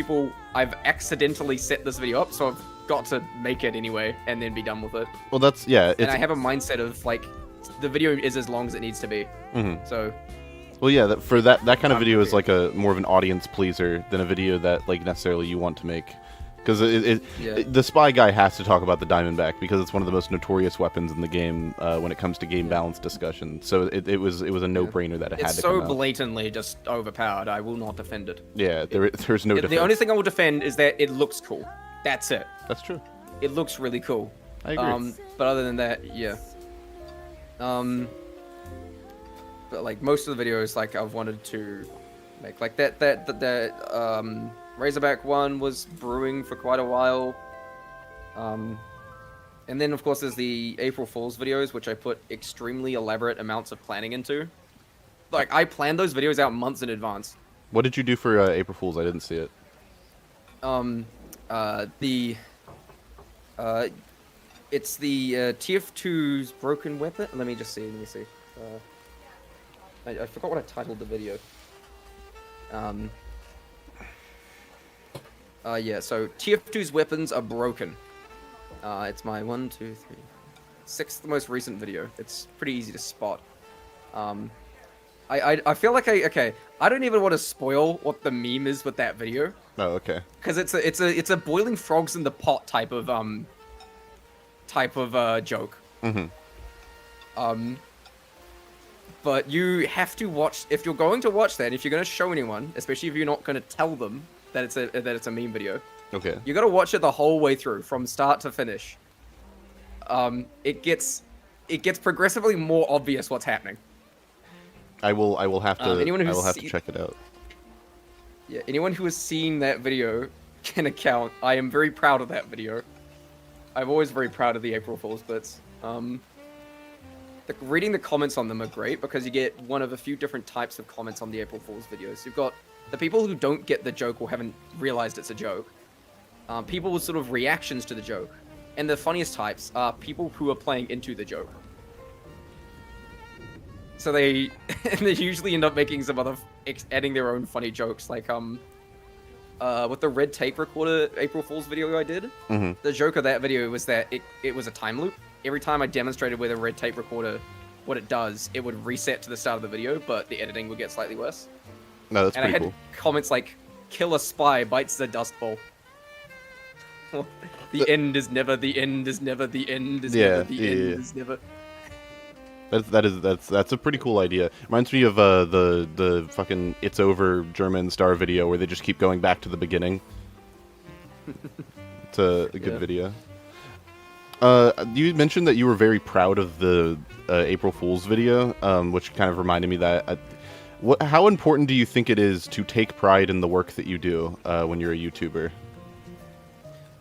I've accidentally set this video up, so I've got to make it anyway, and then be done with it. Well, that's, yeah. And I have a mindset of, like, the video is as long as it needs to be. So... Well, yeah, that kind of video is like a more of an audience pleaser than a video that, like, necessarily you want to make. Because the Spy guy has to talk about the Diamondback because it's one of the most notorious weapons in the game when it comes to game balance discussion. So it was a no-brainer that it had to come out. It's so blatantly just overpowered. I will not defend it. Yeah, there's no defense. The only thing I will defend is that it looks cool. That's it. That's true. It looks really cool. I agree. But other than that, yeah. But like most of the videos, like I've wanted to make, like that Razorback one was brewing for quite a while. And then of course there's the April Fool's videos, which I put extremely elaborate amounts of planning into. Like I planned those videos out months in advance. What did you do for April Fool's? I didn't see it. It's the TF2's broken weapon. Let me see. I forgot what I titled the video. Yeah, so TF2's weapons are broken. It's my 1, 2, 3, 6th most recent video. It's pretty easy to spot. I feel like I don't even want to spoil what the meme is with that video, Oh, okay. Because it's a boiling frogs in the pot type of joke. But you have to watch, if you're going to watch that, if you're going to show anyone, especially if you're not going to tell them that it's a meme video. Okay. You got to watch it the whole way through, from start to finish. It gets progressively more obvious what's happening. I will have to anyone I who's will have to seen- check it out. Yeah, anyone who has seen that video can account. I am very proud of that video. I'm always very proud of the April Fool's bits. Reading the comments on them are great because you get one of a few different types of comments on the April Fool's videos. You've got the people who don't get the joke or haven't realized it's a joke. People with sort of reactions to the joke. And the funniest types are people who are playing into the joke. So they usually end up making some other adding their own funny jokes, like with the red tape recorder April Fool's video I did. The joke of that video was that it was a time loop. Every time I demonstrated with a red tape recorder what it does, it would reset to the start of the video, but the editing would get slightly worse. No, that's And I pretty had cool. comments like, "Kill a spy, bites the dust ball." The end is never, the end is never, the end is never, the end is never. That's a pretty cool idea. Reminds me of the fucking It's Over German Star video where they just keep going back to the beginning. It's a good video. You mentioned that you were very proud of the April Fool's video, which kind of reminded me that. How important do you think it is to take pride in the work that you do when you're a YouTuber?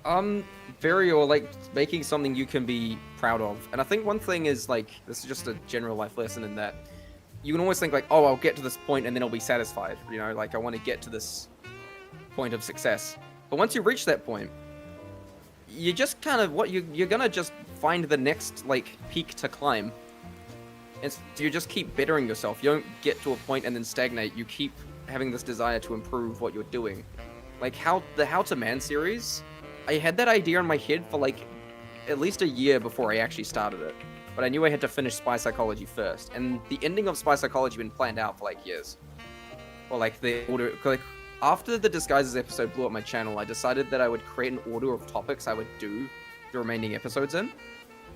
Or like making something you can be proud of. And I think one thing is like, this is just a general life lesson in that you can always think like, oh, I'll get to this point and then I'll be satisfied. You know, like I want to get to this point of success. But once you reach that point, you just kind of, you're gonna just find the next like peak to climb. And so you just keep bettering yourself. You don't get to a point and then stagnate. You keep having this desire to improve what you're doing. Like the How to Man series, I had that idea in my head for like at least a year before I actually started it. But I knew I had to finish Spy Psychology first. And the ending of Spy Psychology had been planned out for like years. Or like the order, like after the Disguises episode blew up my channel, I decided that I would create an order of topics I would do the remaining episodes in.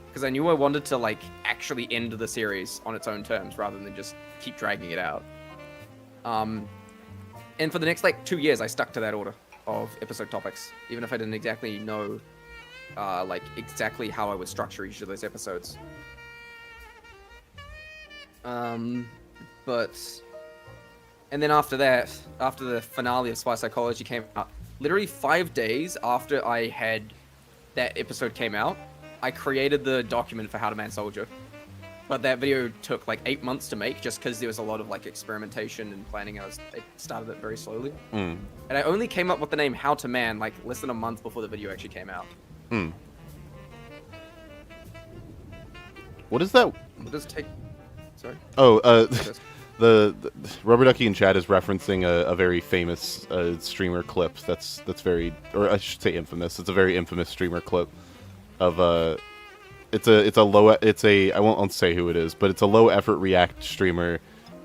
Because I knew I wanted to like actually end the series on its own terms rather than just keep dragging it out. And for the next like 2 years, I stuck to that order of episode topics, even if I didn't exactly know like exactly how I would structure each of those episodes. And then after that, after the finale of Spy Psychology came out, literally 5 days after I had that episode came out, I created the document for How to Man Soldier. But that video took like 8 months to make just because there was a lot of like experimentation and planning. I started it very slowly. And I only came up with the name How to Man like less than a month before the video actually came out. What is that? It does take... Sorry? Oh, the Rubber Ducky in chat is referencing a very famous streamer clip. That's very, or I should say infamous. It's a very infamous streamer clip of I won't say who it is, but it's a low effort React streamer.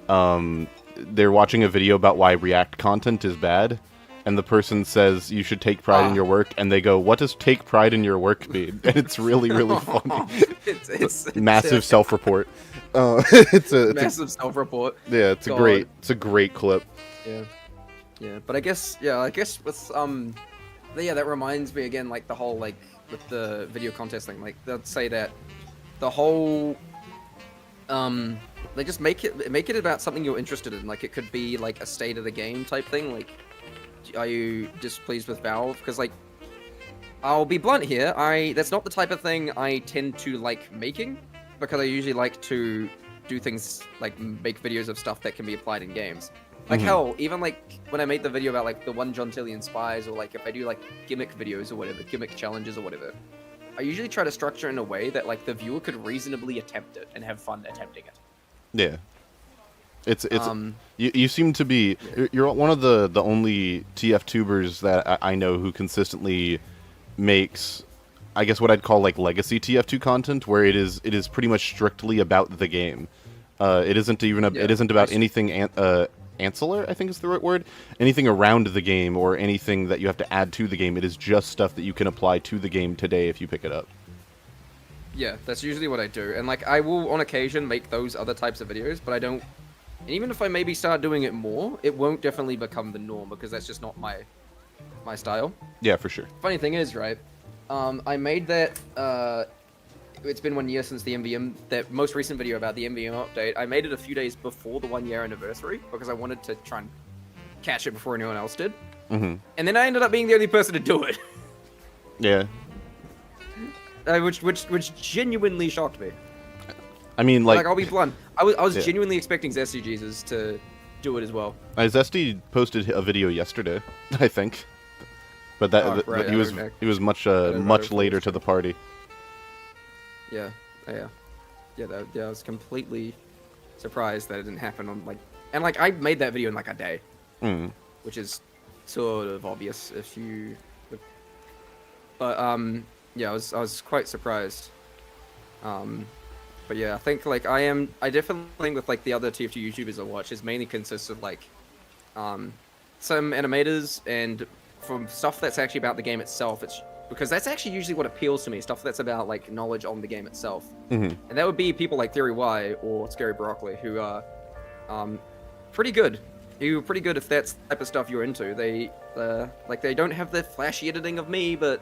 They're watching a video about why React content is bad, and the person says you should take pride in your work, and they go, "What does take pride in your work mean?" And it's really funny. it's Massive self-report. It's a massive self-report. Yeah, it's a great clip. Yeah. But I guess with that reminds me again, like the whole like with the video contest thing, like they'd say that the whole they just make it about something you're interested in. Like it could be like a state of the game type thing. Like, are you displeased with Valve? Because like, I'll be blunt here. That's not the type of thing I tend to like making, because I usually like to do things like make videos of stuff that can be applied in games. Like hell, even like when I made the video about like the one Jontohil2 spies, or like if I do like gimmick videos or whatever, gimmick challenges or whatever, I usually try to structure in a way that like the viewer could reasonably attempt it and have fun attempting it. Yeah. It's you seem to be you're one of the only TF tubers that I know who consistently makes, I guess, what I'd call like legacy TF2 content, where it is pretty much strictly about the game. It isn't even it isn't about anything ancillary, I think is the right word. Anything around the game or anything that you have to add to the game. It is just stuff that you can apply to the game today if you pick it up. Yeah, that's usually what I do. And, like, I will, on occasion, make those other types of videos, but I don't... Even if I maybe start doing it more, it won't definitely become the norm, because that's just not my style. Yeah, for sure. Funny thing is, right, I made that, it's been 1 year since the MVM, that most recent video about the MVM update, I made it a few days before the 1 year anniversary, because I wanted to try and catch it before anyone else did. Mm-hmm. And then I ended up being the only person to do it. Yeah. Which genuinely shocked me. I mean, like I'll be blunt. I was yeah. genuinely expecting Zesty Jesus to do it as well. Zesty posted a video yesterday, I think, but that right, he was much later to the party. Yeah. I was completely surprised that it didn't happen on and I made that video in like a day, which is sort of obvious if you. But yeah, I was quite surprised. But yeah, I think I definitely think with like the other TF2 YouTubers I watch, it mainly consists of like some animators and from stuff that's actually about the game itself. It's because that's actually usually what appeals to me, stuff that's about like knowledge on the game itself. And that would be people like Theory Y or Scary Broccoli, who are pretty good. You're pretty good if that's the type of stuff you're into. They they don't have the flashy editing of me, but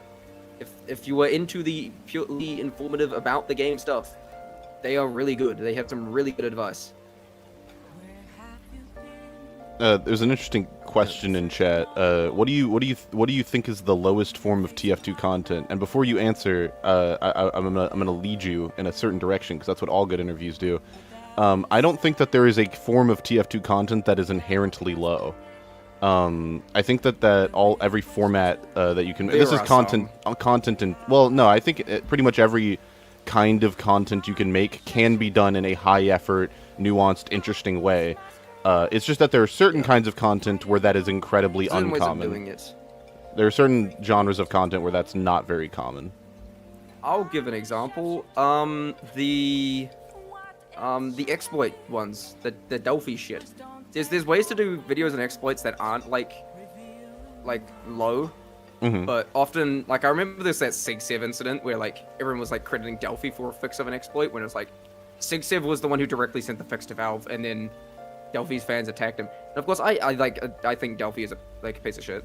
if you were into the purely informative about the game stuff, they are really good. They have some really good advice. There's an interesting question in chat. What do you think is the lowest form of TF2 content? And before you answer, I'm gonna lead you in a certain direction because that's what all good interviews do. I don't think that there is a form of TF2 content that is inherently low. I think that every format that you can. This is content and no, I think pretty much every kind of content you can make can be done in a high effort, nuanced, interesting way. It's just that there are certain kinds of content where that is incredibly uncommon. Ways of doing it. There are certain genres of content where that's not very common. I'll give an example. The exploit ones, the Delphi shit. There's ways to do videos and exploits that aren't like low, but often I remember that SigSev incident where everyone was crediting Delphi for a fix of an exploit when it was SigSev was the one who directly sent the fix to Valve, and then Delphi's fans attacked him. And of course, I think Delphi is a piece of shit.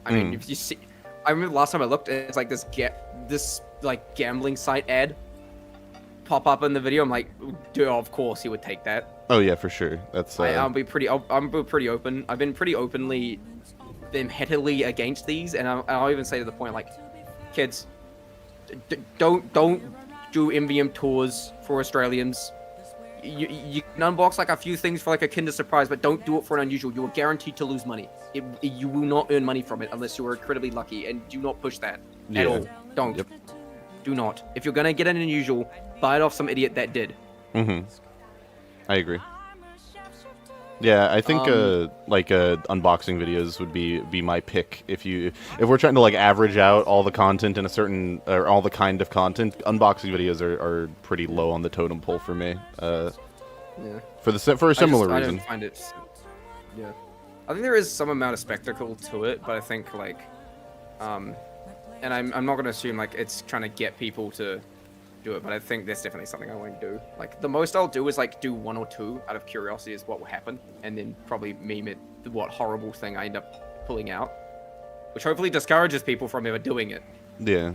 I mean, if you see, I remember last time I looked, it's this gambling site ad pop up in the video. I'm like, dude, of course he would take that. Oh yeah, for sure. That's. I'm pretty open. I've been pretty openly, heavily against these, and I'll even say to the point kids, don't do MVM tours for Australians. You can unbox a few things for a Kinder Surprise, but don't do it for an unusual. You are guaranteed to lose money. You will not earn money from it unless you are incredibly lucky, and do not push that at all. Don't. Yep. Do not. If you're gonna get an unusual, buy it off some idiot that did. I agree. Yeah, I think unboxing videos would be my pick if we're trying to average out all the content in a certain or all the kind of content. Unboxing videos are pretty low on the totem pole for me. Yeah. For a similar reason. I don't find it. Yeah. I think there is some amount of spectacle to it, but I think and I'm not gonna assume it's trying to get people to do it, but I think that's definitely something I won't do. The most I'll do is do one or two out of curiosity is what will happen, and then probably meme it what horrible thing I end up pulling out, which hopefully discourages people from ever doing it. Yeah.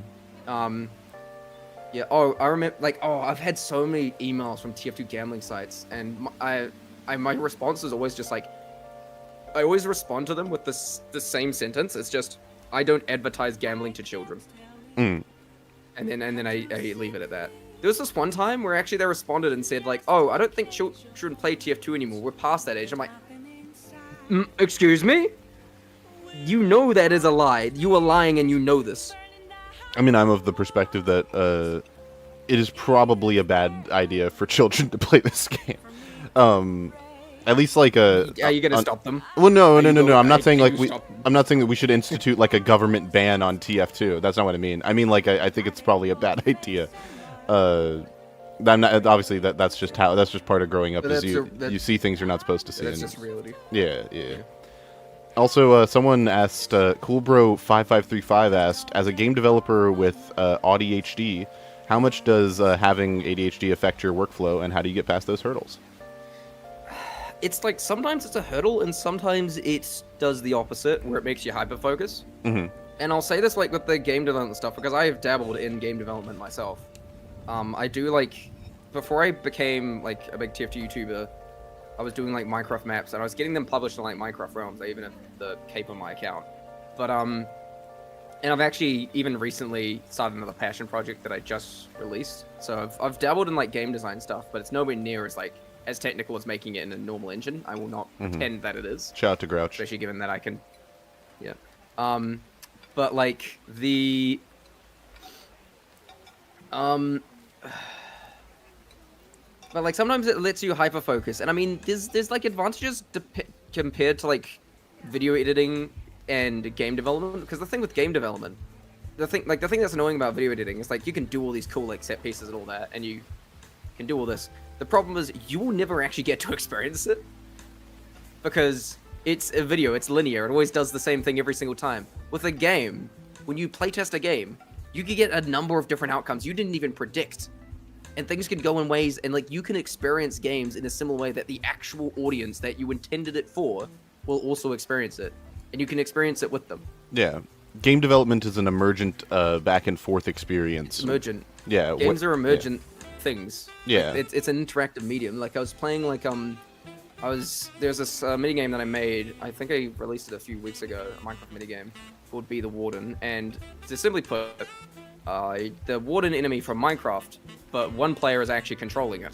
Yeah. Oh, I remember. I've had so many emails from TF2 gambling sites, and my response is always just I always respond to them with the same sentence. It's just, I don't advertise gambling to children. And then I leave it at that. There was this one time where actually they responded and said oh, I don't think children play TF2 anymore. We're past that age. I'm like, excuse me? You know that is a lie. You are lying and you know this. I mean, I'm of the perspective that it is probably a bad idea for children to play this game. At least are you gonna stop them? Well, no. I'm not saying I'm not saying that we should institute a government ban on TF2. That's not what I mean. I mean I think it's probably a bad idea. Obviously that's just part of growing up. But Is that's you see things you're not supposed to see. That's and- just reality. Yeah. Also, someone asked, Coolbro5535 asked, as a game developer with ADHD, how much does having ADHD affect your workflow, and how do you get past those hurdles? It's like sometimes it's a hurdle, and sometimes it does the opposite, where it makes you hyper focus. Mm-hmm. And I'll say this like with the game development stuff because I have dabbled in game development myself. I do like before I became like a big TF2 YouTuber, I was doing like Minecraft maps and I was getting them published in like Minecraft realms. I even have the cape on my account. But and I've actually even recently started another passion project that I just released. So I've dabbled in like game design stuff, but it's nowhere near as technical as making it in a normal engine. I will not pretend that it is. Shout out to Grouch. Especially given that I can, yeah. But like the, but like sometimes it lets you hyper focus, and I mean there's like advantages compared to like video editing and game development. Because the thing with game development, the thing that's annoying about video editing is like you can do all these cool like set pieces and all that, and you can do all this. The problem is you will never actually get to experience it because it's a video, it's linear, it always does the same thing every single time. With a game, when you playtest a game, you can get a number of different outcomes you didn't even predict. And things can go in ways, and like you can experience games in a similar way that the actual audience that you intended it for will also experience it. And you can experience it with them. Yeah. Game development is an emergent back and forth experience. It's emergent. Yeah. Games are emergent things. Yeah. It's an interactive medium. Like I was playing like there's this minigame that I made. I think I released it a few weeks ago. A Minecraft minigame called Be the Warden, and to simply put, the warden enemy from Minecraft, but one player is actually controlling it.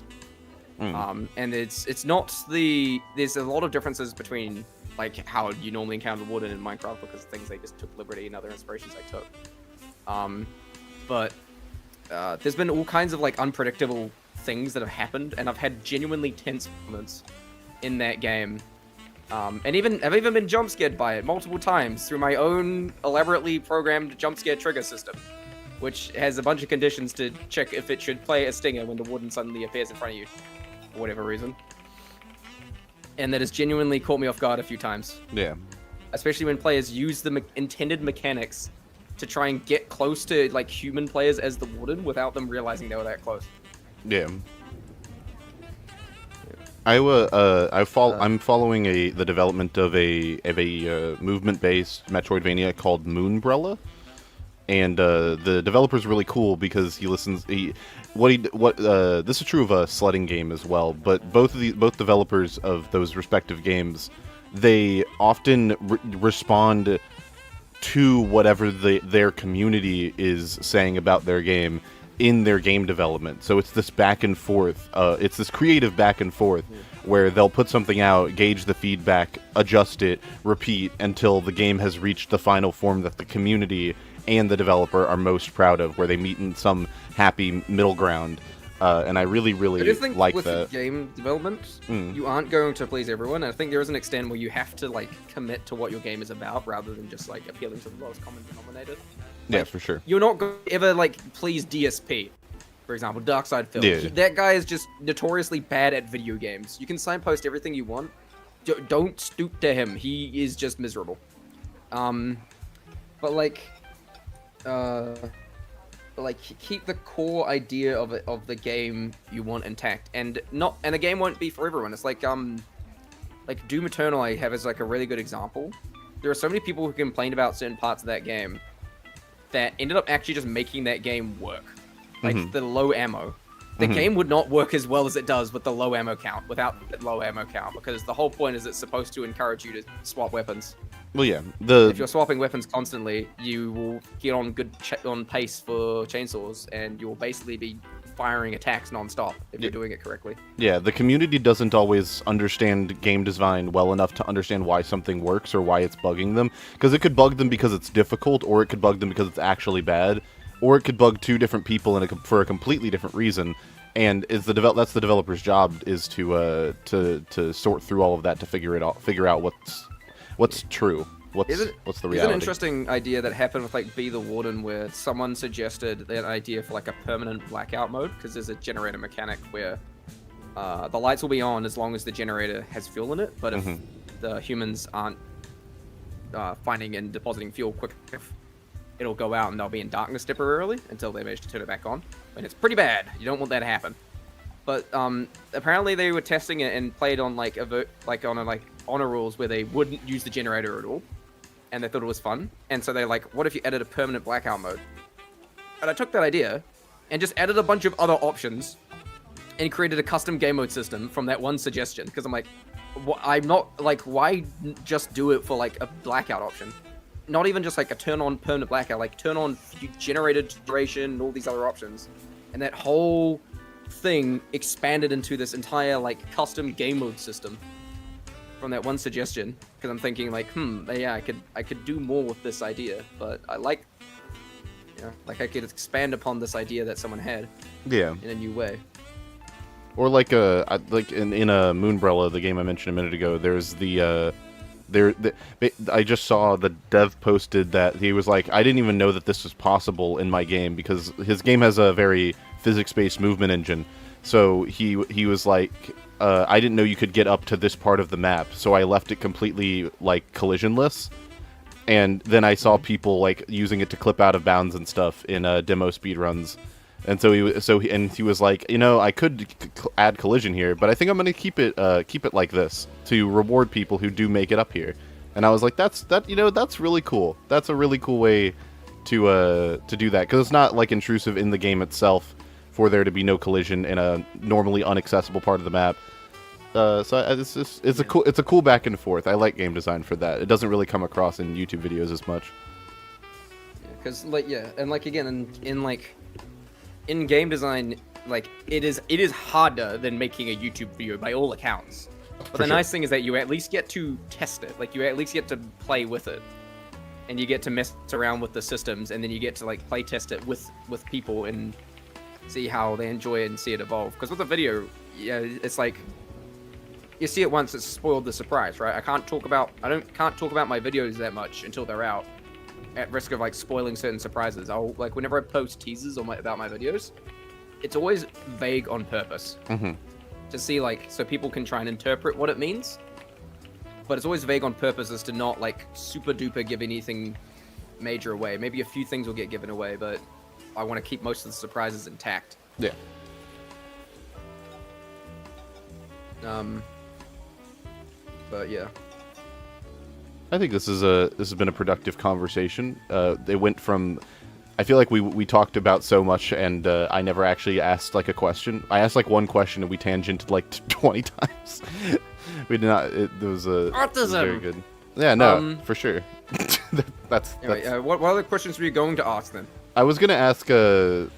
And it's not there's a lot of differences between like how you normally encounter the warden in Minecraft because of things they just took liberty and other inspirations I took. But there's been all kinds of like unpredictable things that have happened, and I've had genuinely tense moments in that game. And I've even been jump scared by it multiple times through my own elaborately programmed jump scare trigger system, which has a bunch of conditions to check if it should play a stinger when the warden suddenly appears in front of you, for whatever reason. And that has genuinely caught me off guard a few times. Yeah. Especially when players use the intended mechanics to try and get close to like human players as the warden without them realizing they were that close. Yeah. I'm following the development of a movement-based Metroidvania called Moonbrella, and the developer's really cool because he listens. This is true of a sledding game as well, but both developers of those respective games, they often respond to whatever their community is saying about their game in their game development. So it's this back and forth, it's this creative back and forth where they'll put something out, gauge the feedback, adjust it, repeat until the game has reached the final form that the community and the developer are most proud of, where they meet in some happy middle ground. And I really I just think like with that. game development, you aren't going to please everyone. And I think there is an extent where you have to like commit to what your game is about rather than just like appealing to the lowest common denominator. Yeah, Like, for sure. You're not going to ever like please DSP, for example, Darkside Phil. Yeah. That guy is just notoriously bad at video games. You can signpost everything you want. Don't stoop to him. He is just miserable. But keep the core idea of the game you want intact, and the game won't be for everyone. It's like Doom Eternal I have as like a really good example. There are so many people who complained about certain parts of that game that ended up actually just making that game work. Like the low ammo. The game would not work as well as it does with the low ammo count, without the low ammo count, because the whole point is it's supposed to encourage you to swap weapons. Well, yeah. If you're swapping weapons constantly, you will get on on pace for chainsaws, and you will basically be firing attacks non-stop if you're doing it correctly. Yeah, the community doesn't always understand game design well enough to understand why something works or why it's bugging them, because it could bug them because it's difficult, or it could bug them because it's actually bad, or it could bug two different people for a completely different reason. And that's the developer's job, is to sort through all of that to figure out what's true. What's the Here's reality? an interesting idea that happened with like Be the Warden, where someone suggested an idea for like a permanent blackout mode, because there's a generator mechanic where the lights will be on as long as the generator has fuel in it, but if the humans aren't finding and depositing fuel quick enough, it'll go out and they'll be in darkness temporarily until they manage to turn it back on. And it's pretty bad. You don't want that to happen. But apparently they were testing it and played on like honor rules where they wouldn't use the generator at all, and they thought it was fun. And so they're like, what if you added a permanent blackout mode? And I took that idea and just added a bunch of other options and created a custom game mode system from that one suggestion. Because I'm like, I'm not like, why just do it for like a blackout option? Not even just like a turn on permanent blackout, like turn on generated duration and all these other options. And that whole thing expanded into this entire like custom game mode system from that one suggestion. Because I'm thinking like, yeah, I could do more with this idea, but I like, like I could expand upon this idea that someone had. Yeah. In a new way. Or like in a Moonbrella, the game I mentioned a minute ago, there's I just saw the dev posted that he was like, I didn't even know that this was possible in my game, because his game has a very physics-based movement engine. So he was like, I didn't know you could get up to this part of the map, so I left it completely like collisionless. And then I saw people like using it to clip out of bounds and stuff in demo speedruns. And so he was like, I could add collision here, but I think I'm gonna keep it like this to reward people who do make it up here. And I was like, that's really cool. That's a really cool way to do that, because it's not like intrusive in the game itself for there to be no collision in a normally inaccessible part of the map. It's a cool back and forth. I like game design for that. It doesn't really come across in YouTube videos as much. Because again, in game design, like it is harder than making a YouTube video by all accounts. But the nice thing is that you at least get to test it. Like you at least get to play with it, and you get to mess around with the systems, and then you get to like play test it with people and see how they enjoy it and see it evolve. Because with a video, it's like you see it once, it's spoiled the surprise, right? I can't talk about my videos that much until they're out, at risk of like spoiling certain surprises. I'll like whenever I post teasers about my videos, it's always vague on purpose to see like so people can try and interpret what it means. But it's always vague on purpose as to not like super duper give anything major away. Maybe a few things will get given away, but I want to keep most of the surprises intact. Yeah. But yeah. I think this has been a productive conversation. It went from, I feel like we talked about so much, and I never actually asked like a question. I asked like one question and we tangented like 20 times. We did not. It was autism. Very good. Yeah, no, for sure. That's. Anyway, what other questions were you going to ask then? I was gonna ask. I'm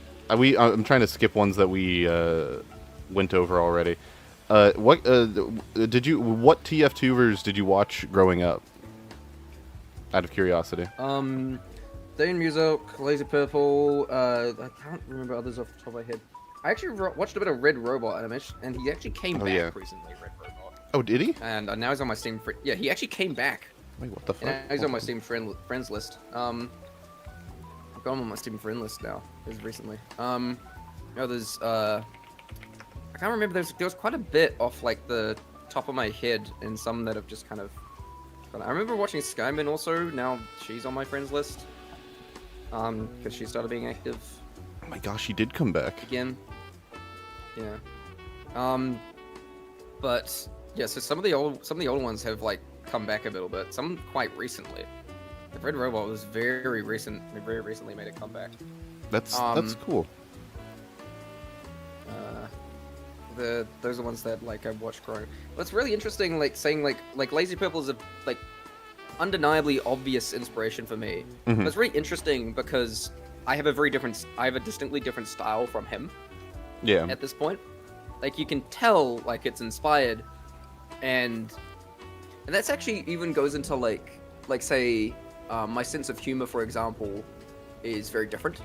trying to skip ones that we went over already. What TF2 did you watch growing up? Out of curiosity. Day in Music, Lazy Purple. I can't remember others off the top of my head. I actually watched a bit of Red Robot animation, and he actually came back recently. Red Robot. Oh, did he? And now he's on my Steam. Yeah, he actually came back. Wait, what the fuck? Now he's on my Steam friends list. I've got him on my Steam friend list now. As recently. There's I can't remember. There was quite a bit off like the top of my head, and some that have just kind of. I remember watching Skyman also. Now she's on my friends list. Because she started being active. Oh my gosh, she did come back again. Yeah. But yeah, so some of the old ones have like come back a little bit. Some quite recently. The Red Robot was very recent. They very recently made a comeback. That's cool. Those are ones that like I've watched growing. But it's really interesting, like saying like Lazy Purple is a like undeniably obvious inspiration for me. But it's really interesting because I have a distinctly different style from him. Yeah. At this point, like you can tell like it's inspired, and that's actually even goes into like say my sense of humor, for example, is very different.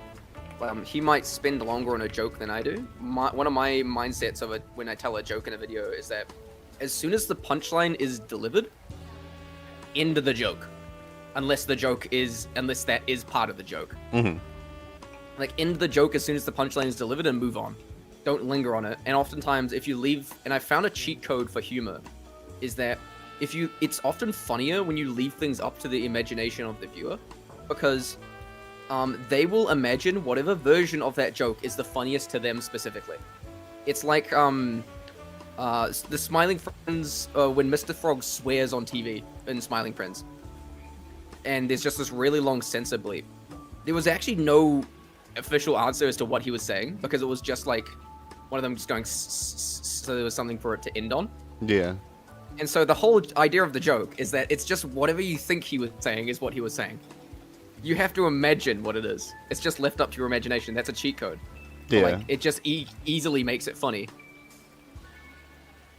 He might spend longer on a joke than I do. One of my mindsets of it when I tell a joke in a video is that as soon as the punchline is delivered, end the joke. unless that is part of the joke. Mm-hmm. Like, end the joke as soon as the punchline is delivered and move on. Don't linger on it. And oftentimes, if you leave, and I found a cheat code for humor, is that it's often funnier when you leave things up to the imagination of the viewer, because they will imagine whatever version of that joke is the funniest to them specifically. It's like the Smiling Friends, when Mr. Frog swears on TV in Smiling Friends, and there's just this really long censor bleep. There was actually no official answer as to what he was saying, because it was just like one of them just going so there was something for it to end on. Yeah. And so the whole idea of the joke is that it's just whatever you think he was saying is what he was saying. You have to imagine what it is. It's just left up to your imagination. That's a cheat code. Yeah. Like, it just easily makes it funny.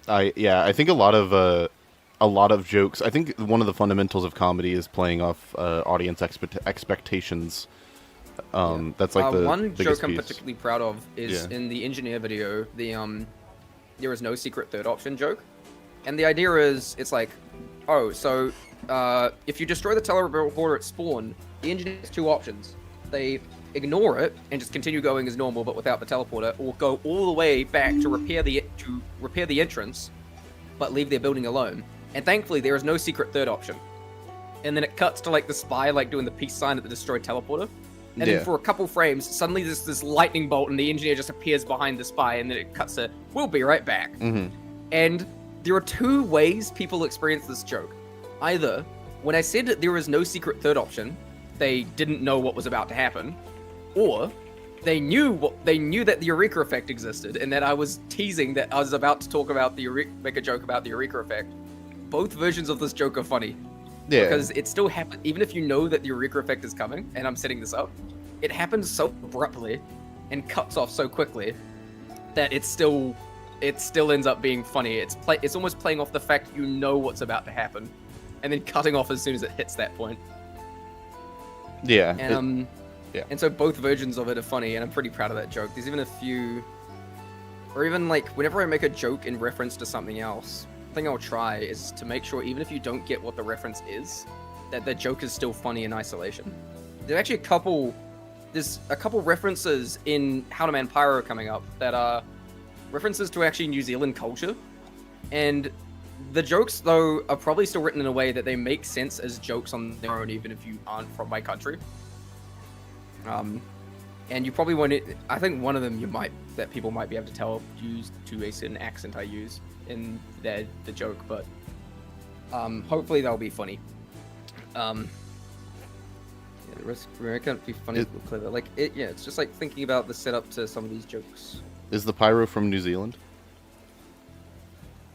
I think a lot of jokes. I think one of the fundamentals of comedy is playing off audience expectations. That's like the one biggest joke I'm piece. particularly proud of is in the engineer video. There is no secret third option joke, and the idea is it's like, if you destroy the teleporter at spawn, the engineer has two options. They ignore it and just continue going as normal but without the teleporter, or go all the way back to repair the entrance, but leave their building alone. And thankfully, there is no secret third option. And then it cuts to like the spy like doing the peace sign at the destroyed teleporter. And then for a couple frames, suddenly there's this lightning bolt and the engineer just appears behind the spy, and then it cuts to, we'll be right back. Mm-hmm. And there are two ways people experience this joke. Either, when I said that there is no secret third option, they didn't know what was about to happen, or they knew that the Eureka effect existed, and that I was teasing that I was about to talk about make a joke about the Eureka effect. Both versions of this joke are funny. Yeah. Because it still happens, even if you know that the Eureka effect is coming, and I'm setting this up, it happens so abruptly and cuts off so quickly that it still ends up being funny. It's almost playing off the fact you know what's about to happen, and then cutting off as soon as it hits that point. Yeah. And yeah. And so both versions of it are funny, and I'm pretty proud of that joke. There's even a few, or even like whenever I make a joke in reference to something else, the thing I'll try is to make sure even if you don't get what the reference is, that the joke is still funny in isolation. There's actually a couple references in How to Man Pyro coming up that are references to actually New Zealand culture, and the jokes though are probably still written in a way that they make sense as jokes on their own, even if you aren't from my country. And you probably won't. I think one of them that people might be able to tell due to a certain accent I use in the joke, but hopefully they'll be funny. The rest can't be funny, clever. Like it's just like thinking about the setup to some of these jokes. Is the pyro from New Zealand?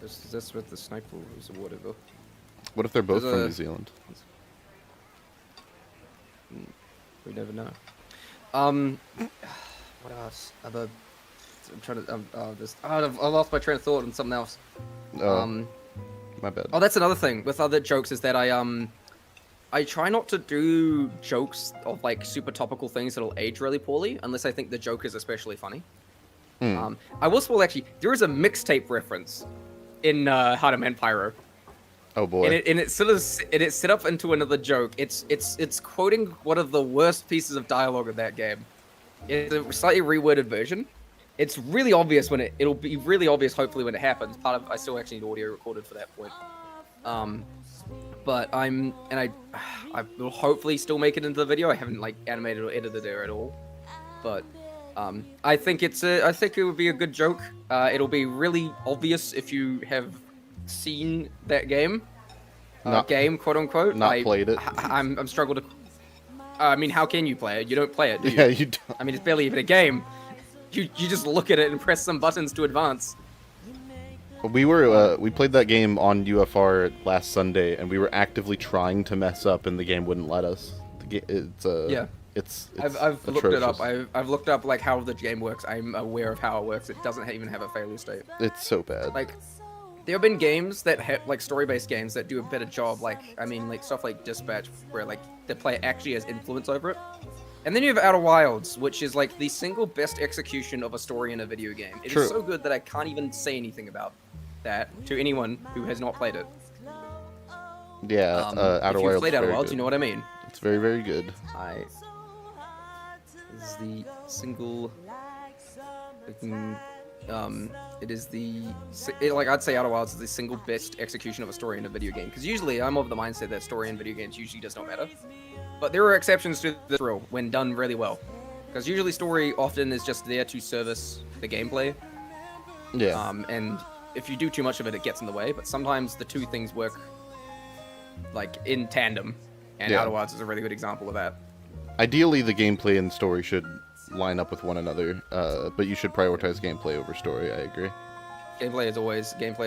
That's with the snipers or whatever. What if they're both from New Zealand? We never know. What else? I'm trying to. I lost my train of thought on something else. My bad. Oh, that's another thing with other jokes is that I try not to do jokes of like super topical things that'll age really poorly unless I think the joke is especially funny. I will spoil actually. There is a mixtape reference in How to Man Pyro. Oh boy! And it's set up into another joke. It's quoting one of the worst pieces of dialogue of that game. It's a slightly reworded version. It's really obvious it'll be really obvious hopefully when it happens. I still actually need audio recorded for that point. But I will hopefully still make it into the video. I haven't like animated or edited it at all. But I think it would be a good joke. It'll be really obvious if you have seen that game. Game, quote unquote. Played it. I'm struggle to. I mean, how can you play it? You don't play it, do you? Yeah, you don't. I mean, it's barely even a game. You just look at it and press some buttons to advance. We played that game on UFR last Sunday, and we were actively trying to mess up, and the game wouldn't let us. It's I've looked it up. atrocious. I've looked up like how the game works. I'm aware of how it works. It doesn't even have a failure state. It's so bad. Like, there have been games that have like story-based games that do a better job. Like, I mean, like stuff like Dispatch, where like the player actually has influence over it. And then you have Outer Wilds, which is like the single best execution of a story in a video game. It True. is so good that I can't even say anything about that to anyone who has not played it. Yeah, Outer if you've Wilds. played Outer Wilds, you know what I mean. It's very, very good. This is the single. It is like I'd say Outer Wilds is the single best execution of a story in a video game. Because usually I'm of the mindset that story in video games usually does not matter. But there are exceptions to this rule when done really well. Because usually story often is just there to service the gameplay. Yeah. And if you do too much of it, it gets in the way. But sometimes the two things work like in tandem. And Yeah. Outer Wilds is a really good example of that. Ideally, the gameplay and story should line up with one another, but you should prioritize gameplay over story. I agree. Gameplay is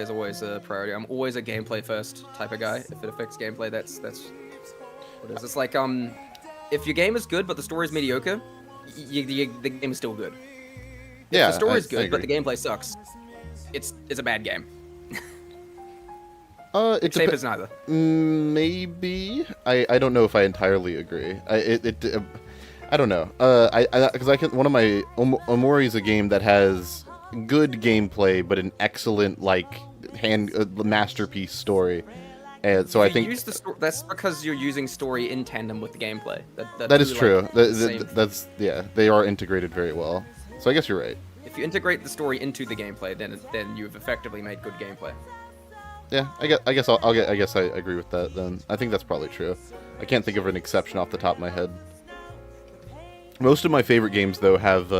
always a priority. I'm always a gameplay first type of guy. If it affects gameplay, that's what it is. It's like if your game is good but the story is mediocre, the game is still good. Yeah, If the story is I good but the agree. gameplay sucks, it's a bad game. It Shape is neither. maybe. I don't know if I entirely agree. I don't know. Because one of my Omori is a game that has good gameplay but an excellent masterpiece story. And so I think That's because you're using story in tandem with the gameplay. that is true. Same. That's they are integrated very well. So I guess you're right. If you integrate the story into the gameplay, then you've effectively made good gameplay. Yeah, I guess I agree with that then. I think that's probably true. I can't think of an exception off the top of my head. Most of my favorite games though have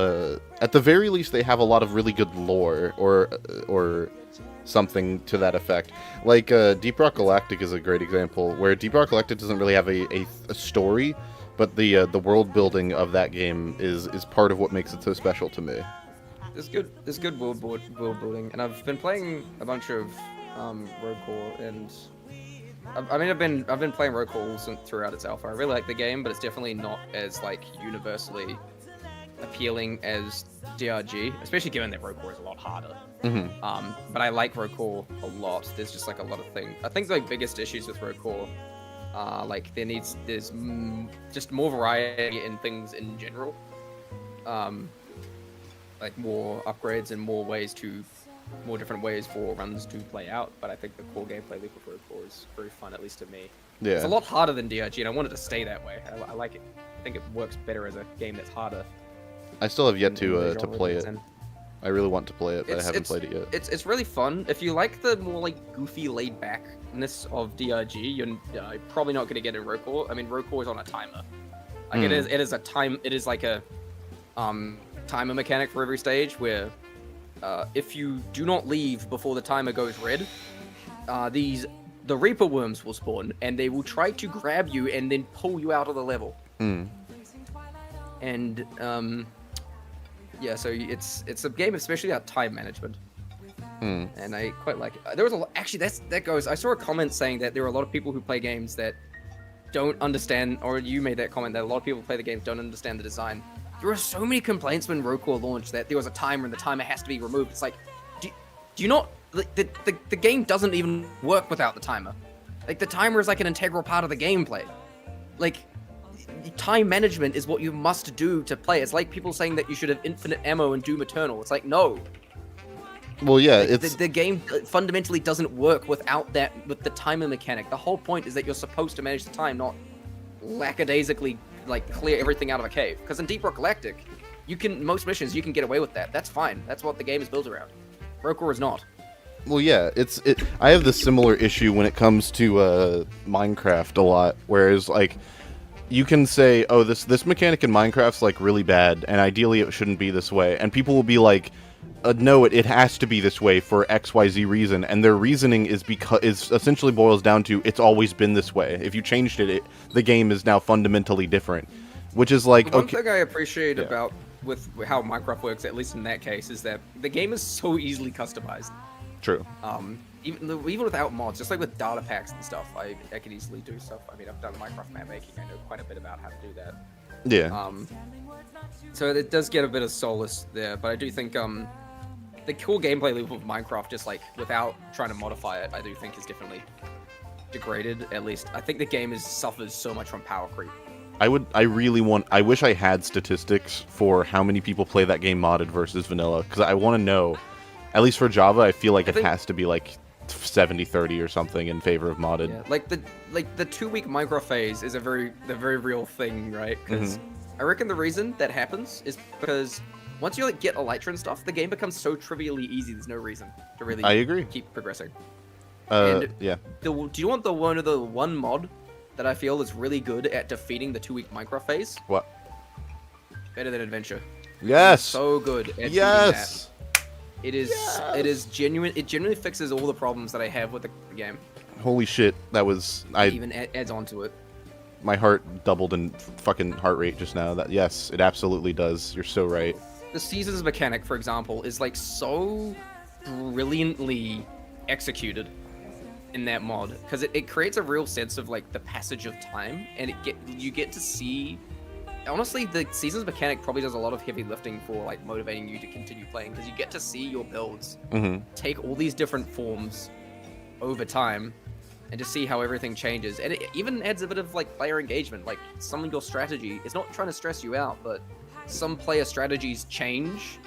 at the very least they have a lot of really good lore or something to that effect. Like Deep Rock Galactic is a great example where Deep Rock Galactic doesn't really have a story, but the world building of that game is part of what makes it so special to me. There's good world building, and I've been playing a bunch of Road Core, and I've been playing Road Core throughout its alpha. I really like the game, but it's definitely not as like universally appealing as DRG, especially given that Road Core is a lot harder. Mm-hmm. But I like Road Core a lot. There's just like a lot of things. I think the biggest issues with Road Core, like there's just more variety in things in general. Like more upgrades and more different ways for runs to play out. But I think the core gameplay loop of Road Core is very fun, at least to me. Yeah. It's a lot harder than DRG, and I want it to stay that way. I like it. I think it works better as a game that's harder. I still have yet in the to genre play it's it. in. I really want to play it, but I haven't played it yet. It's really fun. If you like the more like goofy, laid backness of DRG, you're probably not going to get in Road Core. I mean, Road Core is on a timer. Like it is a time. It is like a timer mechanic for every stage where if you do not leave before the timer goes red, the Reaper worms will spawn and they will try to grab you and then pull you out of the level. And yeah, so it's a game especially about time management. And I quite like it. There was actually that goes. I saw a comment saying that there are a lot of people who play games that don't understand, or you made that comment that a lot of people who play the games don't understand the design. There were so many complaints when Road Core launched that there was a timer and the timer has to be removed. It's like, do you not? The game doesn't even work without the timer. Like the timer is like an integral part of the gameplay. Like time management is what you must do to play. It's like people saying that you should have infinite ammo in Doom Eternal. It's like no. Well, yeah, Like, it's the game fundamentally doesn't work without that, with the timer mechanic. The whole point is that you're supposed to manage the time, not lackadaisically like clear everything out of a cave. Because in Deep Rock Galactic, most missions you can get away with that. That's fine. That's what the game is built around. Road Core is not. Well, yeah, I have this similar issue when it comes to Minecraft a lot, whereas like you can say, oh, this mechanic in Minecraft's like really bad, and ideally it shouldn't be this way, and people will be like, no, it has to be this way for XYZ reason, and their reasoning is essentially boils down to it's always been this way. If you changed it, the game is now fundamentally different, which is like One thing I appreciate about with how Minecraft works, at least in that case, is that the game is so easily customized. True. Even without mods, just like with data packs and stuff, I can easily do stuff. I mean, I've done Minecraft map making. I know quite a bit about how to do that. Yeah. So it does get a bit of solace there, but I do think the core gameplay loop of Minecraft, just like without trying to modify it, I do think is definitely degraded. At least I think the game suffers so much from power creep. I wish I had statistics for how many people play that game modded versus vanilla, because I want to know. At least for Java, I feel like it has to be like 70-30 or something in favor of modded. Yeah, like the 2-week micro phase is the very real thing, right? Because I reckon the reason that happens is because once you like get elytra and stuff, the game becomes so trivially easy. There's no reason to really I agree. keep progressing. Yeah. Do you want the one mod that I feel is really good at defeating the 2-week micro phase? What? Better Than Adventure. Yes. So good at beating Yes. that. It is genuine. It genuinely fixes all the problems that I have with the game. Holy shit! That was It even adds on to it. my heart doubled in fucking heart rate just now. That yes, it absolutely does. You're so right. The seasons mechanic, for example, is like so brilliantly executed in that mod because it creates a real sense of like the passage of time, and you get to see. Honestly, the seasons mechanic probably does a lot of heavy lifting for like motivating you to continue playing because you get to see your builds take all these different forms over time and just see how everything changes. And it even adds a bit of like player engagement. Like some of your strategy is not trying to stress you out, but some player strategies change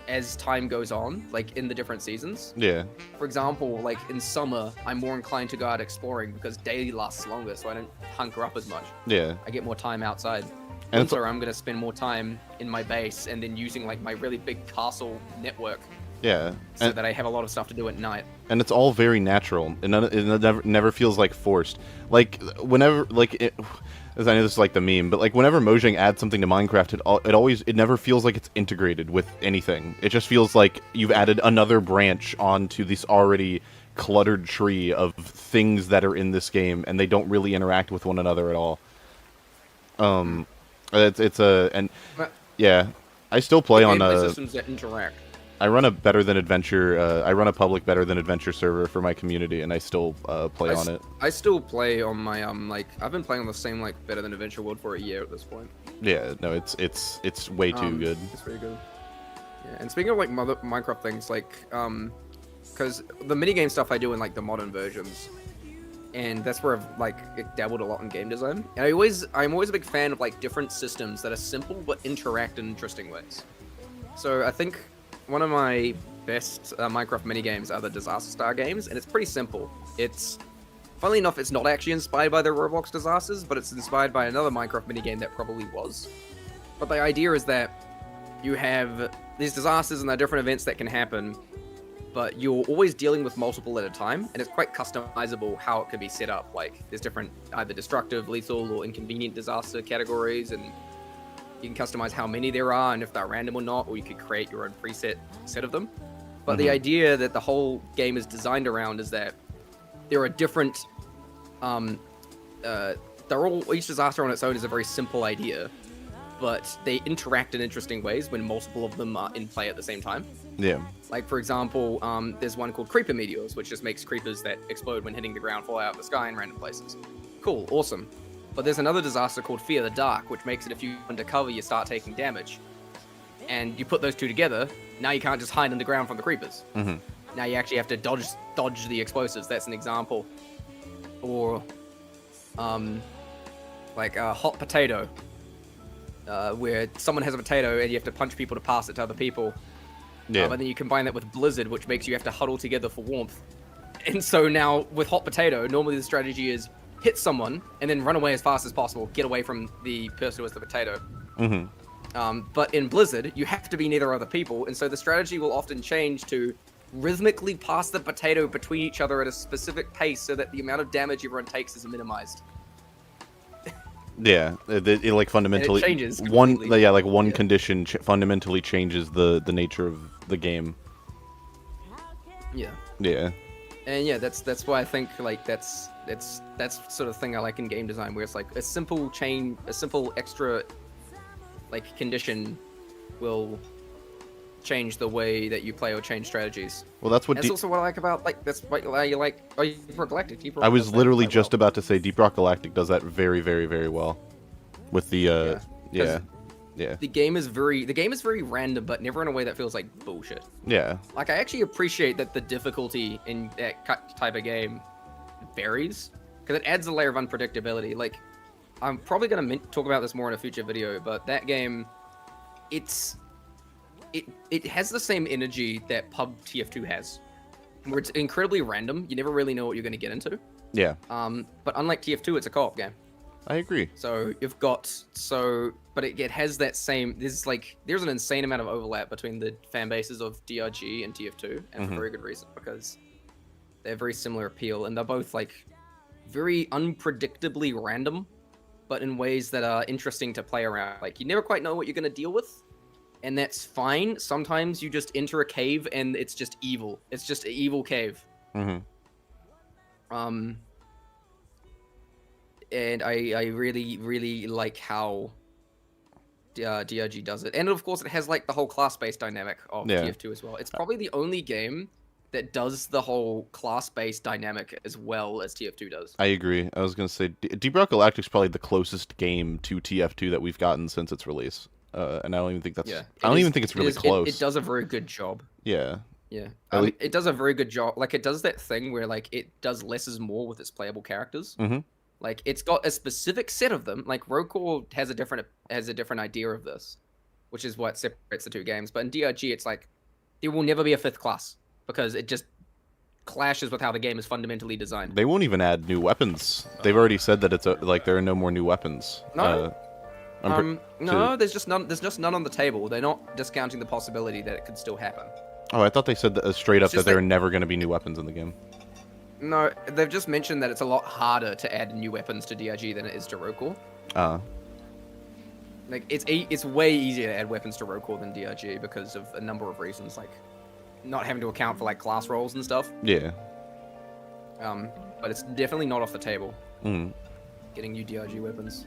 as time goes on, like in the different seasons. Yeah. For example, like in summer, I'm more inclined to go out exploring because day lasts longer, so I don't hunker up as much. Yeah. I get more time outside. And Winter, I'm gonna spend more time in my base and then using like my really big castle network Yeah. so that I have a lot of stuff to do at night. And it's all very natural. It never feels like forced. Like whenever as I know this is like the meme, but like whenever Mojang adds something to Minecraft, it never feels like it's integrated with anything. It just feels like you've added another branch onto this already cluttered tree of things that are in this game, and they don't really interact with one another at all. Yeah, I still play on systems that interact. I run a Better Than Adventure. I run a public Better Than Adventure server for my community, and I still play on it. I still play on my I've been playing on the same like Better Than Adventure world for a year at this point. Yeah, no, it's way too good. It's really good. Yeah, and speaking of like Minecraft things, like because the minigame stuff I do in like the modern versions, and that's where I've like dabbled a lot in game design. And I'm always a big fan of like different systems that are simple but interact in interesting ways. So I think one of my best Minecraft minigames are the Disaster Star games, and it's pretty simple. It's, funnily enough, it's not actually inspired by the Roblox disasters, but it's inspired by another Minecraft minigame that probably was. But the idea is that you have these disasters and there are different events that can happen, but you're always dealing with multiple at a time, and it's quite customizable how it can be set up. Like, there's different either destructive, lethal, or inconvenient disaster categories, and you can customize how many there are and if they're random or not, or you could create your own preset set of them. But the idea that the whole game is designed around is that there are different, each disaster on its own is a very simple idea, but they interact in interesting ways when multiple of them are in play at the same time. Yeah. Like, for example, there's one called Creeper Meteors, which just makes creepers that explode when hitting the ground fall out of the sky in random places. Cool, awesome. But there's another disaster called Fear the Dark, which makes it if you go undercover, you start taking damage. And you put those two together, now you can't just hide underground from the creepers. Now you actually have to dodge the explosives. That's an example. Or, like a hot potato, where someone has a potato and you have to punch people to pass it to other people. Yeah. But then you combine that with Blizzard, which makes you have to huddle together for warmth. And so now with hot potato, normally the strategy is hit someone and then run away as fast as possible, get away from the person who has the potato. But in Blizzard, you have to be near other people, and so the strategy will often change to rhythmically pass the potato between each other at a specific pace so that the amount of damage everyone takes is minimized. Yeah, it like fundamentally and it changes one completely. condition fundamentally changes the nature of the game. Yeah. Yeah. And yeah, that's why I think like that's sort of thing I like in game design, where it's like a simple extra like condition will change the way that you play or change strategies. Well, that's what. That's also what I like about that's what you like. Oh, Deep Rock Galactic. I was literally just about to say Deep Rock Galactic does that very, very, very well. With the yeah. The game is very random, but never in a way that feels like bullshit. Yeah. Like, I actually appreciate that the difficulty in that type of game varies, because it adds a layer of unpredictability. Like, I'm probably gonna talk about this more in a future video, but that game, it has the same energy that Pub TF2 has. where it's incredibly random. You never really know what you're going to get into. Yeah, But unlike TF2, it's a co-op game. I agree. So you've got but it has that same. There's an insane amount of overlap between the fan bases of DRG and TF2, and for very good reason, because they have very similar appeal, and they're both like very unpredictably random, but in ways that are interesting to play around. Like, you never quite know what you're gonna deal with, and that's fine. Sometimes you just enter a cave and it's just evil. It's just an evil cave. And I really, really like how DRG does it. And of course, it has like the whole class-based dynamic of TF2 as well. It's probably the only game that does the whole class-based dynamic as well as TF2 does. I agree. I was gonna say Deep Rock Galactic's probably the closest game to TF2 that we've gotten since its release. And I don't even think that's. I don't even think it's really close. It does a very good job. Yeah. Yeah. It does a very good job. Like, it does that thing where like it does less is more with its playable characters. Like, it's got a specific set of them. Like, Roadcore has a different idea of this, which is what separates the two games. But in DRG, it's like there will never be a fifth class because it just clashes with how the game is fundamentally designed. They won't even add new weapons. They've already said that it's like there are no more new weapons. No. No, there's just none. There's just none on the table. They're not discounting the possibility that it could still happen. Oh, I thought they said that, straight up that there are never going to be new weapons in the game. No, they've just mentioned that it's a lot harder to add new weapons to DRG than it is to Roadcore. Like, it's way easier to add weapons to Roadcore than DRG because of a number of reasons, like not having to account for like class rolls and stuff. Yeah. But it's definitely not off the table. Getting new DRG weapons.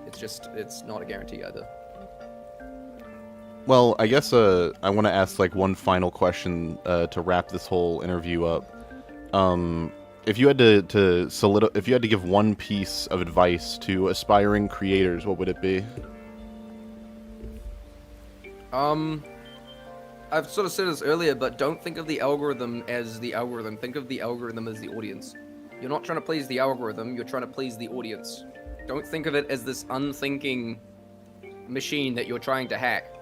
It's not a guarantee either. Well, I guess I want to ask like one final question to wrap this whole interview up. If you had if you had to give one piece of advice to aspiring creators, what would it be? I've sort of said this earlier, but don't think of the algorithm as the algorithm. Think of the algorithm as the audience. You're not trying to please the algorithm, you're trying to please the audience. Don't think of it as this unthinking machine that you're trying to hack.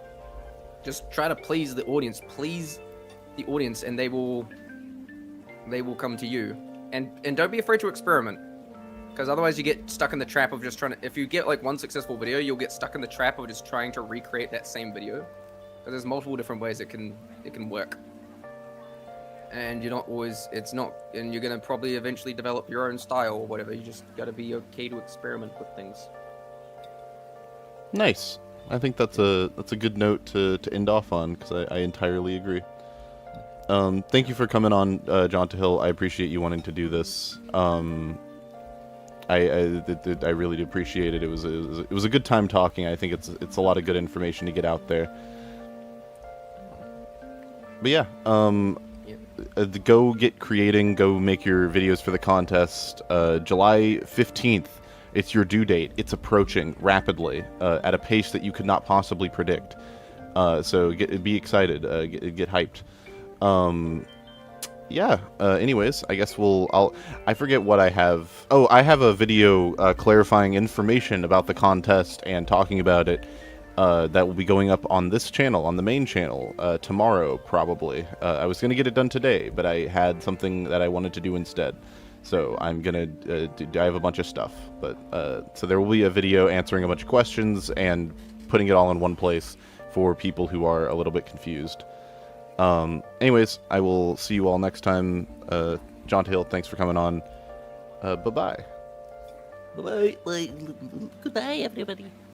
Just try to please the audience. Please the audience, and they will come to you. And don't be afraid to experiment, because otherwise you get stuck in the trap of just trying to. If you get like one successful video, you'll get stuck in the trap of just trying to recreate that same video. Because there's multiple different ways it can work. And you're not always. It's not. And you're gonna probably eventually develop your own style or whatever. You just gotta be okay to experiment with things. Nice. I think that's a good note to end off on, because I entirely agree. Thank you for coming on, Jontohil. I appreciate you wanting to do this. I really do appreciate it. It was a good time talking. I think it's a lot of good information to get out there. But yeah, go get creating. Go make your videos for the contest. July 15th. It's your due date. It's approaching rapidly at a pace that you could not possibly predict. So be excited. Get hyped. Yeah. Anyways, I guess I forget what I have. Oh, I have a video clarifying information about the contest and talking about it that will be going up on this channel, on the main channel, tomorrow probably. I was gonna get it done today, but I had something that I wanted to do instead. So I'm gonna I have a bunch of stuff, but so there will be a video answering a bunch of questions and putting it all in one place for people who are a little bit confused. Anyways, I will see you all next time. Jontohil, thanks for coming on. Bye-bye. Bye. Goodbye, everybody.